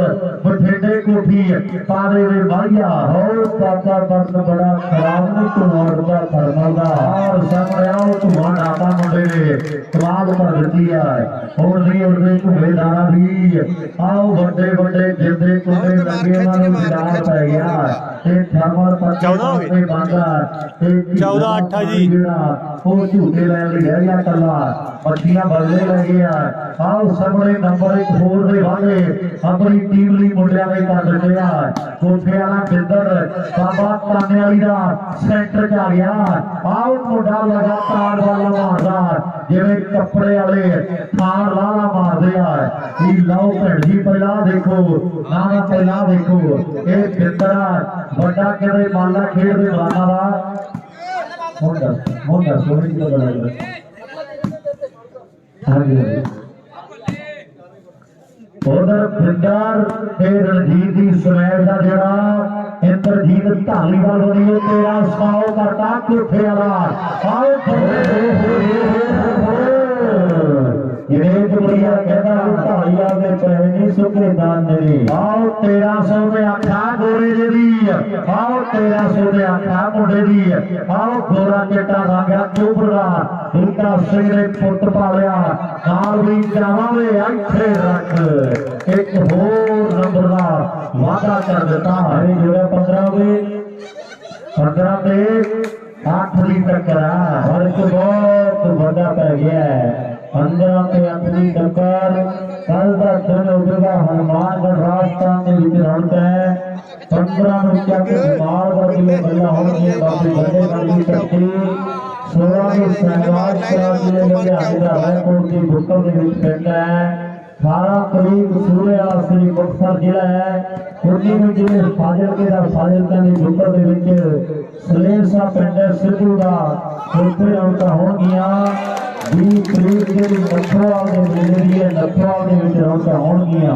A: ਬਠਿੰਡੇ ਕੋਠੀ ਪਾਦੇ ਦੇ ਵਾਹੀਆ ਹੋ ਕਾਕਾ ਬਰਤ ਬੜਾ ਖਰਾਬ ਨਹੀਂ ਧੂਆਂ ਦਾ ਥਰਮਲ ਦਾ ਔਰ ਸਾਹਮਣੇ ਆਓ ਧੂਆਂ ਆਤਾ ਮੁੰਡੇ ਨੇ ਕਮਾਲ ਕਰ ਦਿੱਤੀ ਹੈ ਹੁਣ ਨਹੀਂ ਉੜਦੇ ਝੂਲੇਦਾਰਾਂ ਵੀ ਆਓ ਵੱਡੇ ਵੱਡੇ ਜਿੰਦੇ ਕੁੰਡੇ ਲੱਗੇ ਉਹਨਾਂ ਨੂੰ ਵਿਚਾਰ ਪੈ ਗਿਆ ਤੇ ਥਰਮਲ ਪਰ
B: 14
A: ਤੇ ਬੰਦਾ ਤੇ
B: 14-8 ਜੀ
A: ਉਹ ਝੂਟੇ ਲੈਣ ਲਈ ਰਹਿ ਗਿਆ ਕੱਲਾ ਬੱਚੀਆਂ ਬਦਲੇ ਲੈ ਗਿਆ ਆਓ ਸਾਹਮਣੇ ਨੰਬਰ 1 ਹੋਰ ਦੇ ਵਾਲੇ ਆਪਣੀ ਟੀਮ ਲਈ ਮੁੰਡਿਆਂ ਨੇ ਕਰ ਦਿੱਤੇ ਆ ਕੋਠੇ ਵਾਲਾ ਬਿੰਦਰ ਬਾਬਾ ਕਾਨੇ ਵਾਲੀ ਦਾ ਸੈਂਟਰ ਚ ਆ ਗਿਆ ਆਓ ਮੁੰਡਾ ਲਗਾਤਾਰ ਵੱਲ ਮਾਰਦਾ ਜਿਵੇਂ ਕੱਪੜੇ ਵਾਲੇ ਥਾਣ ਲਾਲਾ ਮਾਰਦੇ ਆ ਵੀ ਲਓ ਭੈਣ ਜੀ ਪਹਿਲਾਂ ਦੇਖੋ ਨਾ ਪਹਿਲਾਂ ਦੇਖੋ ਇਹ ਬਿੰਦਰ ਵੱਡਾ ਕਿਹੜੇ ਮਾਲਾ ਖੇਡ ਦੇ ਵਾਲਾ ਦਾ ਹੁੰਦਾ ਸੋਹਣੀ ਤੋਂ ਲੱਗਦਾ ਹਾਂਜੀ ਉਧਰ ਬਿੰਦਰ ਤੇ ਰਣਜੀਤ ਦੀ ਸਮੈਲ ਦਾ ਜਿਹੜਾ ਇੰਦਰਜੀਤ ਢਾਲੀਵਾਲ ਹੋਣੀ ਉਹ 1300 ਕਰਤਾ ਕੋਠੇ ਵਾਲਾ ਆਓ ਇਹ ਦੁਨੀਆ ਕਹਿੰਦਾ ਢਾਲੀਵਾਲ ਦੇ ਪੈਸੇ ਨਹੀਂ ਸੁੱਕੇ ਦਾਨ ਨੇ ਆਓ 1300 ਦੇ ਆਖਾ ਗੋਰੇ ਦੇ ਦੀ ਆਓ 1300 ਦੇ ਆਖਾ ਮੁੰਡੇ ਦੀ ਆਓ ਗੋਰਾ ਚਿੱਟਾ ਰਾਂਗਾ ਚੋਬੜਾ ਦੂਤਾ ਸਿੰਘ ਨੇ ਪੁੱਤ ਪਾਲਿਆ ਨਾਲ ਵੀ ਜਾਵਾਂਗੇ ਇੱਥੇ ਰੱਖ ਇੱਕ ਹੋਰ ਨੰਬਰ ਦਾ ਵਾਅਦਾ ਕਰ ਦਿੱਤਾ ਹੈ ਜਿਹੜਾ 15 ਤੇ 8 ਦੀ ਟੱਕਰ ਆ ਫਰਕ ਬਹੁਤ ਵੱਡਾ ਪੈ ਗਿਆ ਹੈ 15 ਤੇ 8 ਦੀ ਟੱਕਰ ਕੱਲ ਦਾ ਦਿਨ ਹੋਵੇਗਾ ਹਨੂਮਾਨਗੜ੍ਹ ਰਾਜਸਥਾਨ ਦੇ ਵਿੱਚ ਰੌਣਕ ਹੈ 15 ਨੂੰ ਚੱਕ ਮਾਲਗੜ੍ਹ ਦੀਆਂ ਗੱਲਾਂ ਹੋਣਗੀਆਂ ਬਾਬੇ ਵੱਡੇ ਦੀ ਧਰਤੀ 16 ਨੂੰ ਸੰਗਾਰ ਕਰਾ ਜ਼ਿਲ੍ਹੇ ਲੁਧਿਆਣੇ ਦਾ ਰੈਕੋਰਡ ਦੀ ਬੁੱਕਲ ਦੇ ਵਿੱਚ ਪਿੰਡ ਹੈ 18 ਤਰੀਕ ਸੂਰੇਵਾਲਾ ਸ੍ਰੀ ਮੁਕਤਸਰ ਜ਼ਿਲ੍ਹਾ ਹੈ 19 ਨੂੰ ਜ਼ਿਲ੍ਹੇ ਫਾਜ਼ਿਲਕੇ ਦਾ ਫਾਜ਼ਿਲਕਾ ਦੀ ਬੁੱਕਲ ਦੇ ਵਿੱਚ ਸਲੇਸਾ ਪਿੰਡ ਸਿੱਧੂ ਦਾ ਉੱਥੇ ਰੌਣਕਾਂ ਹੋਣਗੀਆਂ 20 ਤਰੀਕ ਜਿਹੜੀ ਨੱਥੋਵਾਲ ਦੇ ਮੇਲੇ ਦੀ ਹੈ ਨੱਥੋਵਾਲ ਦੇ ਵਿੱਚ ਰੌਣਕਾਂ ਹੋਣਗੀਆਂ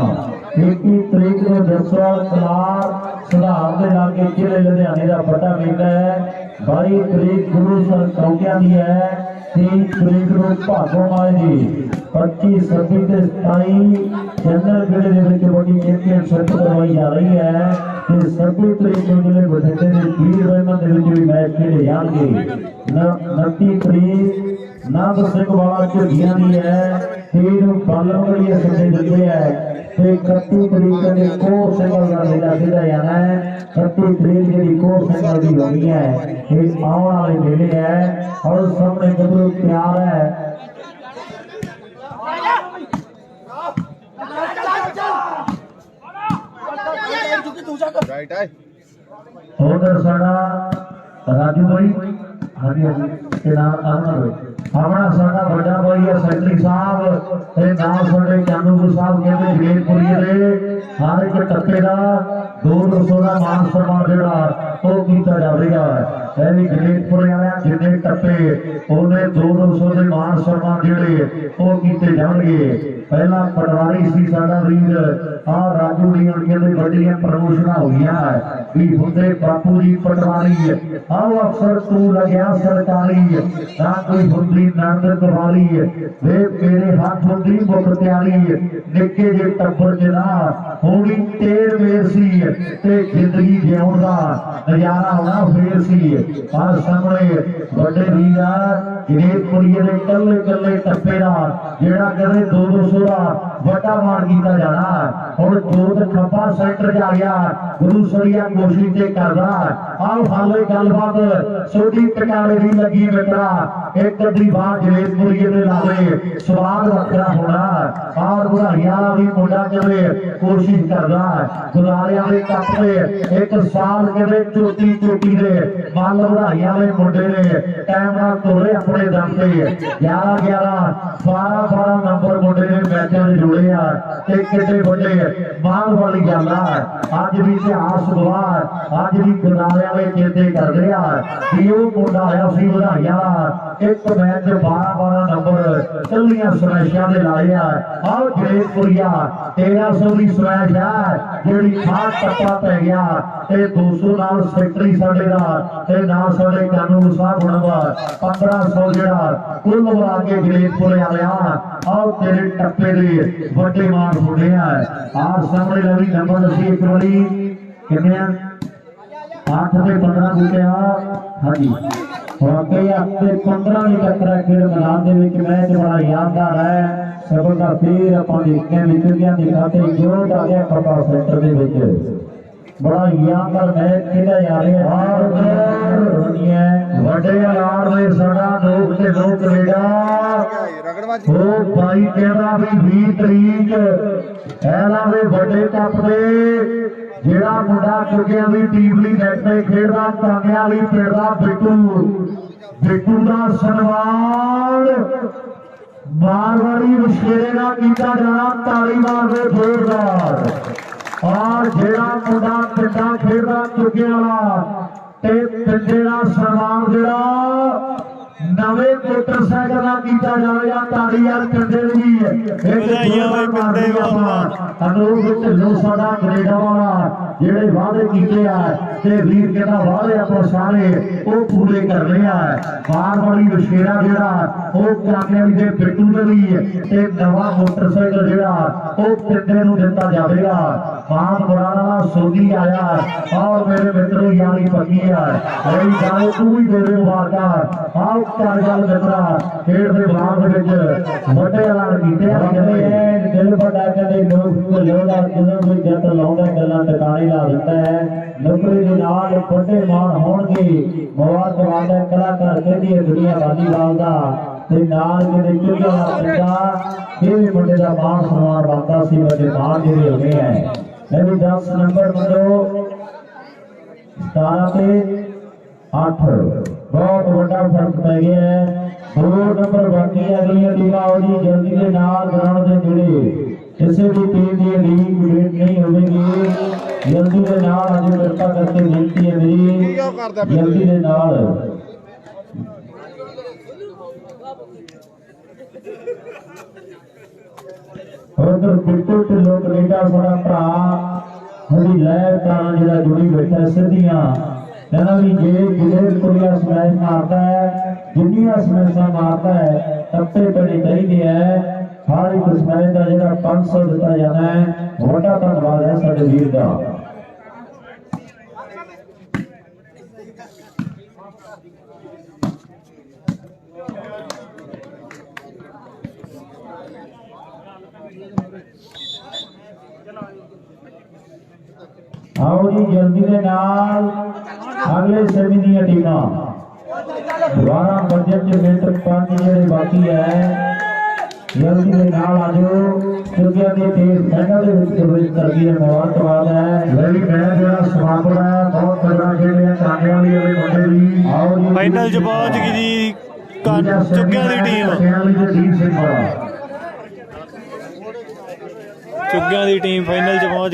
A: 21 ਤਰੀਕ ਨੂੰ ਜਸਵਾਲ ਕਲਾਰ ਸੁਧਾਰ ਦੇ ਲਾਗੇ ਜ਼ਿਲ੍ਹੇ ਲੁਧਿਆਣੇ ਦਾ ਵੱਡਾ ਮੇਲਾ ਹੈ 22 ਤਰੀਕ ਗੁਰੂਸਰ ਚੌਕਿਆਂ ਦੀ ਹੈ 23 ਤਰੀਕ ਨੂੰ ਭਾਗੋਮਾਲ ਦੀ 25 26 ਤੇ 27 ਜਨਰਲ ਗੇੜੇ ਦੇ ਵਿੱਚ ਵੱਡੀ ਚੈਂਪੀਅਨਸ਼ਿਪ ਕਰਵਾਈ ਜਾ ਰਹੀ ਹੈ ਤੇ 26 ਤਰੀਕ ਨੂੰ ਜਿਹੜੇ ਬਠਿੰਡੇ ਦੇ ਵੀਰ ਰਹਿਮਤ ਦੇ ਵਿੱਚ ਵੀ ਮੈਚ ਖੇਡੇ ਜਾਣਗੇ 29 ਤਰੀਕ ਨਾਮ ਸਿੰਘ ਵਾਲਾ ਝੁੱਗੀਆਂ ਦੀ ਹੈ 30 ਨੂੰ ਬਾਲਮਗੜੀ ਸੰਦੇ ਦਿੱਤੇ ਹੈ ਤੇ 31 ਤਰੀਕ ਦੇ ਕੋਰ ਸਿੰਘਾਂ ਦਾ ਮੇਲਾ ਖੇਡਿਆ ਜਾਣਾ ਹੈ 31 ਤਰੀਕ ਜਿਹੜੀ ਕੋਰ ਸਿੰਘਾਂ ਦੀ ਹੋਣੀ ਹੈ ਇਹ ਆਉਣ ਵਾਲੇ ਮੇਲੇ ਹੈ ਔਰ ਸਾਹਮਣੇ ਗੱਭਰੂ ਤਿਆਰ ਹੈ
C: ਰਾਈਟ ਹੈ
A: ਉਧਰ ਸਾਡਾ ਰਾਜੂ ਭਾਈ ਹਾਂਜੀ ਹਾਂਜੀ ਤੇ ਨਾਲ ਆਪਣਾ ਸਾਡਾ ਵੱਡਾ ਭਾਈ ਹੈ ਸੈਕਟਰੀ ਸਾਹਿਬ ਤੇ ਨਾਲ ਸਾਡੇ ਚਾਨੂਪੁਰ ਸਾਹਿਬ ਕਹਿੰਦੇ ਜਗੇਰਪੁਰੀਏ ਦੇ ਹਰ ਇੱਕ ਟੱਪੇ ਦਾ 200 ਦਾ ਮਾਨ ਸਨਮਾਨ ਜਿਹੜਾ ਉਹ ਕੀਤਾ ਜਾਵੇਗਾ ਇਹ ਵੀ ਜਗੇਰਪੁਰ ਵਾਲਿਆਂ ਜਿੰਨੇ ਟੱਪੇ ਉਹਨੇ 200 ਦੇ ਮਾਨ ਸਨਮਾਨ ਜਿਹੜੇ ਉਹ ਕੀਤੇ ਜਾਣਗੇ ਪਹਿਲਾ ਪਟਵਾਰੀ ਸੀ ਸਾਡਾ ਵੀਰ ਆ ਰਾਜੂ ਦੀਆਂ ਦੇ ਵੱਡੀਆਂ ਪ੍ਰਮੋਸ਼ਨਾਂ ਹੋਈਆਂ ਵੀ ਹੁੰਦੇ ਬਾਪੂ ਜੀ ਪਟਵਾਰੀ ਆਓ ਅਫਸਰ ਤੂੰ ਲੱਗਿਆ ਸਰਕਾਰੀ ਨਾ ਕੋਈ ਦੀ ਨੰਦ ਕਵਾਲੀ ਵੇ ਮੇਰੇ ਹੱਥ ਹੁੰਦੀ ਮੁੱਖ ਤਿਆਰੀ ਨਿੱਕੇ ਜੇ ਟੱਬਰ ਜਨਾ ਹੋਣੀ ਤੇਰ ਵੇਰ ਸੀ ਤੇ ਜ਼ਿੰਦਗੀ ਜਿਉਣ ਦਾ ਨਜ਼ਾਰਾ ਹੋਣਾ ਫੇਰ ਸੀ। ਆਹ ਸਾਹਮਣੇ ਵੱਡੇ ਵੀਰ ਜਨੇਪੁਰੀਏ ਦੇ ਕੱਲੇ ਕੱਲੇ ਟੱਪੇ ਦਾ ਜਿਹੜਾ ਕਦੇ 200 ਦਾ ਵੱਡਾ ਮਾਰ ਕੀਤਾ ਜਾਣਾ। ਹੁਣ ਜੋਤ ਖੱਪਾ ਸੈਂਟਰ ਜਾ ਗਿਆ ਗੁਰੂ ਸਰੀਆ ਕੋਸ਼ਿਸ਼ ਤੇ ਕਰਦਾ। ਆਹ ਹਾਲੇ ਗੱਲਬਾਤ ਛੋਟੀ ਟਿਕਾਣੇ ਦੀ ਲੱਗੀ ਮਿੱਤਰਾ ਇੱਕ ਅੱਧੀ ਵਾਰ ਜਨੇਪੁਰੀਏ ਦੇ ਲਾਵੇ ਸਵਾਲ ਵੱਖਰਾ ਹੋਣਾ। ਆਹ ਵਧਾਈਆਂ ਵੀ ਮੁੰਡਾ ਕਦੇ ਕੋਸ਼ਿਸ਼ ਕਰਦਾ ਗੁਜ਼ਾਰਿਆਂ ਦੇ ਕੱਪ ਦੇ ਇੱਕ ਸਾਲ ਕਦੇ ਚੋਟੀ ਚੋਟੀ ਦੇ ਮੱਲ ਵਧਾਈਆਂ ਵਾਲੇ ਮੁੰਡੇ ਨੇ ਟਾਈਮ ਨਾਲ ਤੋਰੇ ਆਪਣੇ ਦਮ ਤੇ 11 12 ਨੰਬਰ ਮੁੰਡੇ ਨੇ ਮੈਚਾਂ ਦੇ ਜੁੜੇ ਆ ਤੇ ਕਿਤੇ ਵੱਡੇ ਮਾਣ ਵਾਲੀ ਗੱਲ ਆ। ਅੱਜ ਵੀ ਇਤਿਹਾਸ ਗਵਾਹ ਅੱਜ ਵੀ ਗੁਜ਼ਾਰਿਆਂ ਵਾਲੇ ਚੇਤੇ ਕਰਦੇ ਆ ਕਿ ਉਹ ਮੁੰਡਾ ਆਇਆ ਸੀ ਵਧਾਈਆਂ ਇੱਕ ਮੈਚ 12 ਨੰਬਰ ਕੱਲੀਆਂ ਸਮੈਸ਼ਾਂ ਦੇ ਲਾਏ ਆ। ਆਹ ਜਨੇਪੁਰੀਆ 1300 ਦੀ ਸਮੈਸ਼ ਆ ਜਿਹੜੀ ਖਾਸ ਟੱਪਾ ਪੈ ਗਿਆ ਤੇ 200 ਨਾਲ ਸੈਕਟਰੀ ਸਾਡੇ ਦਾ ਤੇ ਨਾਲ ਸਾਡੇ ਕਾਨੂੰਨ ਸਾਹਿਬ ਬਣਵਾ 1500 ਜਿਹੜਾ ਕੁੱਲ ਮਿਲਾ ਕੇ ਜਨੇਪੁਰੇ ਵਾਲਿਆ ਆਹ ਤੇਰੇ ਟੱਪੇ ਦੇ ਵੱਡੇ ਮਾਰ ਹੋਣੇ ਆ। ਆਹ ਸਾਹਮਣੇ ਲਵੀ ਨੰਬਰ ਦੱਸੀ ਇੱਕ ਵਾਰੀ ਕਿੰਨੇ ਆ 8 ਤੇ 15 ਬੁੱਟਿਆ ਹਾਂਜੀ ਵਾਕਈ 8 ਤੇ 15 ਦੀ ਟੱਕਰ ਖੇਡ ਮੈਦਾਨ ਦੇ ਵਿੱਚ ਮੈਚ ਬੜਾ ਯਾਦਗਾਰ ਹੈ। ਸਭਰ ਦਾ ਫੇਰ ਆਪਾਂ ਦੇਖਦੇ ਹਾਂ ਵਿਕਟੀਆਂ ਦੀ ਖਾਤੇ ਜੋਰ ਆ ਗਿਆ ਖੱਪਾ ਸੈਂਟਰ ਦੇ ਵਿੱਚ ਬੜਾ ਯਾਦਗਾਰ ਮੈਚ ਖੇਡਿਆ ਜਾ ਰਿਹਾ ਵੱਡੇ ਆੜ ਦੇ ਸਾਡਾ ਲੋਕ ਤੇ ਲੋਕ ਕੈਨੇਡਾ ਉਹ ਭਾਈ ਕਹਿੰਦਾ ਵੀ 20 ਤਰੀਕ ਇਹਨਾਂ ਦੇ ਵੱਡੇ ਕੱਪ ਦੇ ਜਿਹੜਾ ਮੁੰਡਾ ਚੁੱਕਿਆ ਵੀ ਟੀਮ ਲਈ ਨੈਟ ਤੇ ਖੇਡਦਾ ਕਾਂਗਿਆਂ ਵਾਲੀ ਪਿੰਡ ਦਾ ਬਿੱਟੂ ਦਾ ਸਨਮਾਨ ਮਾਰਵਾੜੀ ਵਿਸ਼ੇਰੇ ਦਾ ਕੀਤਾ ਜਾਣਾ ਤਾਲੀ ਮਾਰਦੇ ਜ਼ੋਰਦਾਰ। ਔਰ ਜਿਹੜਾ ਮੁੰਡਾ ਪਿੰਡਾਂ ਖੇਡਦਾ ਚੁੱਕਿਆ ਵਾਲਾ ਤੇ ਪਿੰਡੇ ਦਾ ਸਨਮਾਨ ਜਿਹੜਾ ਨਵੇਂ ਮੋਟਰਸਾਈਕਲ ਦਾ ਕੀਤਾ ਜਾਵੇਗਾ ਤਾੜੀ ਯਾਰ ਪਿੰਡੇ ਦੀ ਅਨੂਪ ਢਿੱਲੋਂ ਸਾਡਾ ਕੈਨੇਡਾ ਵਾਲਾ ਜਿਹੜੇ ਵਾਅਦੇ ਕੀਤੇ ਆ ਤੇ ਵੀਰ ਕਹਿੰਦਾ ਵਾਅਦੇ ਆਪਾਂ ਸਾਰੇ ਉਹ ਪੂਰੇ ਕਰਨੇ ਆ। ਬਾਰ ਵਾਲੀ ਵਿਸ਼ੇਰਾ ਜਿਹੜਾ ਉਹ ਕਾਂਗਿਆਂ ਦੇ ਬਿੱਟੂ ਦੇ ਲਈ ਤੇ ਨਵਾਂ ਮੋਟਰਸਾਈਕਲ ਜਿਹੜਾ ਉਹ ਪਿੰਡੇ ਨੂੰ ਦਿੱਤਾ ਜਾਵੇਗਾ। ਮਾਨ ਬਰਾੜ ਵਾਲਾ ਸੋਦੀ ਆਇਆ ਔਰ ਮੇਰੇ ਮਿੱਤਰੋ ਯਾਰੀ ਪੱਕੀ ਆ ਮੇਰੀ ਜਾਓ ਤੂੰ ਵੀ ਦੇ ਦੇ ਮੁਬਾਰਕਾਂ। ਆਓ ਕਰ ਗੱਲ ਮਿੱਤਰਾ ਖੇਡ ਦੇ ਬਾਗ ਦੇ ਵਿੱਚ ਵੱਡੇ ਐਲਾਨ ਕੀਤੇ ਆ ਕਹਿੰਦੇ ਦਿਲ ਵੱਡਾ ਕਹਿੰਦੇ ਲੋਕ ਲੋੜਾ ਜਦੋਂ ਵੀ ਜੱਟ ਲਾਉਂਦਾ ਗੱਲਾਂ ਟਿਕਾਣੇ ਲਾ ਦਿੰਦਾ ਹੈ। ਨੌਕਰੀ ਦੇ ਨਾਲ ਵੱਡੇ ਮਾਣ ਹੋਣਗੇ ਮੁਬਾਰਕਬਾਦ ਹੈ ਕਲਾਕਾਰ ਕਹਿੰਦੀ ਦੁਨੀਆ ਵਾਲੀਵਾਲ ਦਾ ਤੇ ਨਾਲ ਜਿਹੜੇ ਚੁੱਕਿਆ ਪਿੰਡਾ ਇਹ ਵੀ ਮੁੰਡੇ ਦਾ ਮਾਣ ਸਨਮਾਨ ਬਣਦਾ ਸੀ ਵੱਡੇ ਮਾਣ ਜਿਹੜੇ ਹੋ ਗਏ ਹੈ। ਇਹ ਵੀ 10 ਨੰਬਰ ਮੰਨੋ 17 ਤੇ 8 ਬਹੁਤ ਵੱਡਾ ਫਰਕ ਪੈ ਗਿਆ ਹੈ। 2 ਨੰਬਰ ਬਾਕੀ ਅਗਲੀਆਂ ਟੀਮਾਂ ਉਹਦੀ ਜਲਦੀ ਦੇ ਨਾਲ ਗਰਾਊਂਡ ਦੇ ਨੇੜੇ ਕਿਸੇ ਵੀ ਟੀਮ ਦੀ ਲੀਗ ਵੇਟ ਨਹੀਂ ਹੋਵੇਗੀ ਜਲਦੀ ਦੇ ਨਾਲ ਅਜੇ ਕਿਰਪਾ ਕਰਕੇ ਬੇਨਤੀ ਹੈ ਮੇਰੀ ਜਲਦੀ ਦੇ ਨਾਲ ਉਧਰ ਬਿੱਟੂ ਢਿੱਲੋਂ ਕੈਨੇਡਾ ਸਾਡਾ ਭਰਾ ਉਹਦੀ ਲਹਿਰ ਤਾਂ ਜਿਹੜਾ ਜੁੜੀ ਬੈਠਾ ਸਿੱਧੀਆਂ ਕਹਿੰਦਾ ਵੀ ਜੇ ਜਿਹੜੇ ਕੁੜੀਆਂ ਸਮੈਸ਼ ਮਾਰਦਾ ਹੈ ਜਿੰਨੀਆਂ ਸਮੈਸ਼ਾਂ ਮਾਰਦਾ ਹੈ ਟੱਪੇ ਬੜੇ ਚਾਹੀਦੇ ਹੈ। ਹਰ ਇੱਕ ਸਮੈਸ਼ ਦਾ ਜਿਹੜਾ 500 ਦਿੱਤਾ ਜਾਣਾ ਹੈ। ਵੱਡਾ ਧੰਨਵਾਦ ਹੈ ਸਾਡੇ ਵੀਰ ਦਾ। आओ जी जल्दी के नाल अगले सेमी दी टीमां 12 बजे के मिनट 5 जेडे बाकी है जल्दी के नाल आ जाओ क्योंकि अभी टीम फाइनल दे विच प्रवेश कर गई है। मुबारकबाद है मेरी मैच जेड़ा समापन है बहुत तगड़ा खेलिया कांगे वाली वाले मुंडे भी। आओ जी
B: फाइनल च पहुंच गई जी चुग्गियां दी टीम चुग्गियां दी टीम फाइनल च पहुंच गई।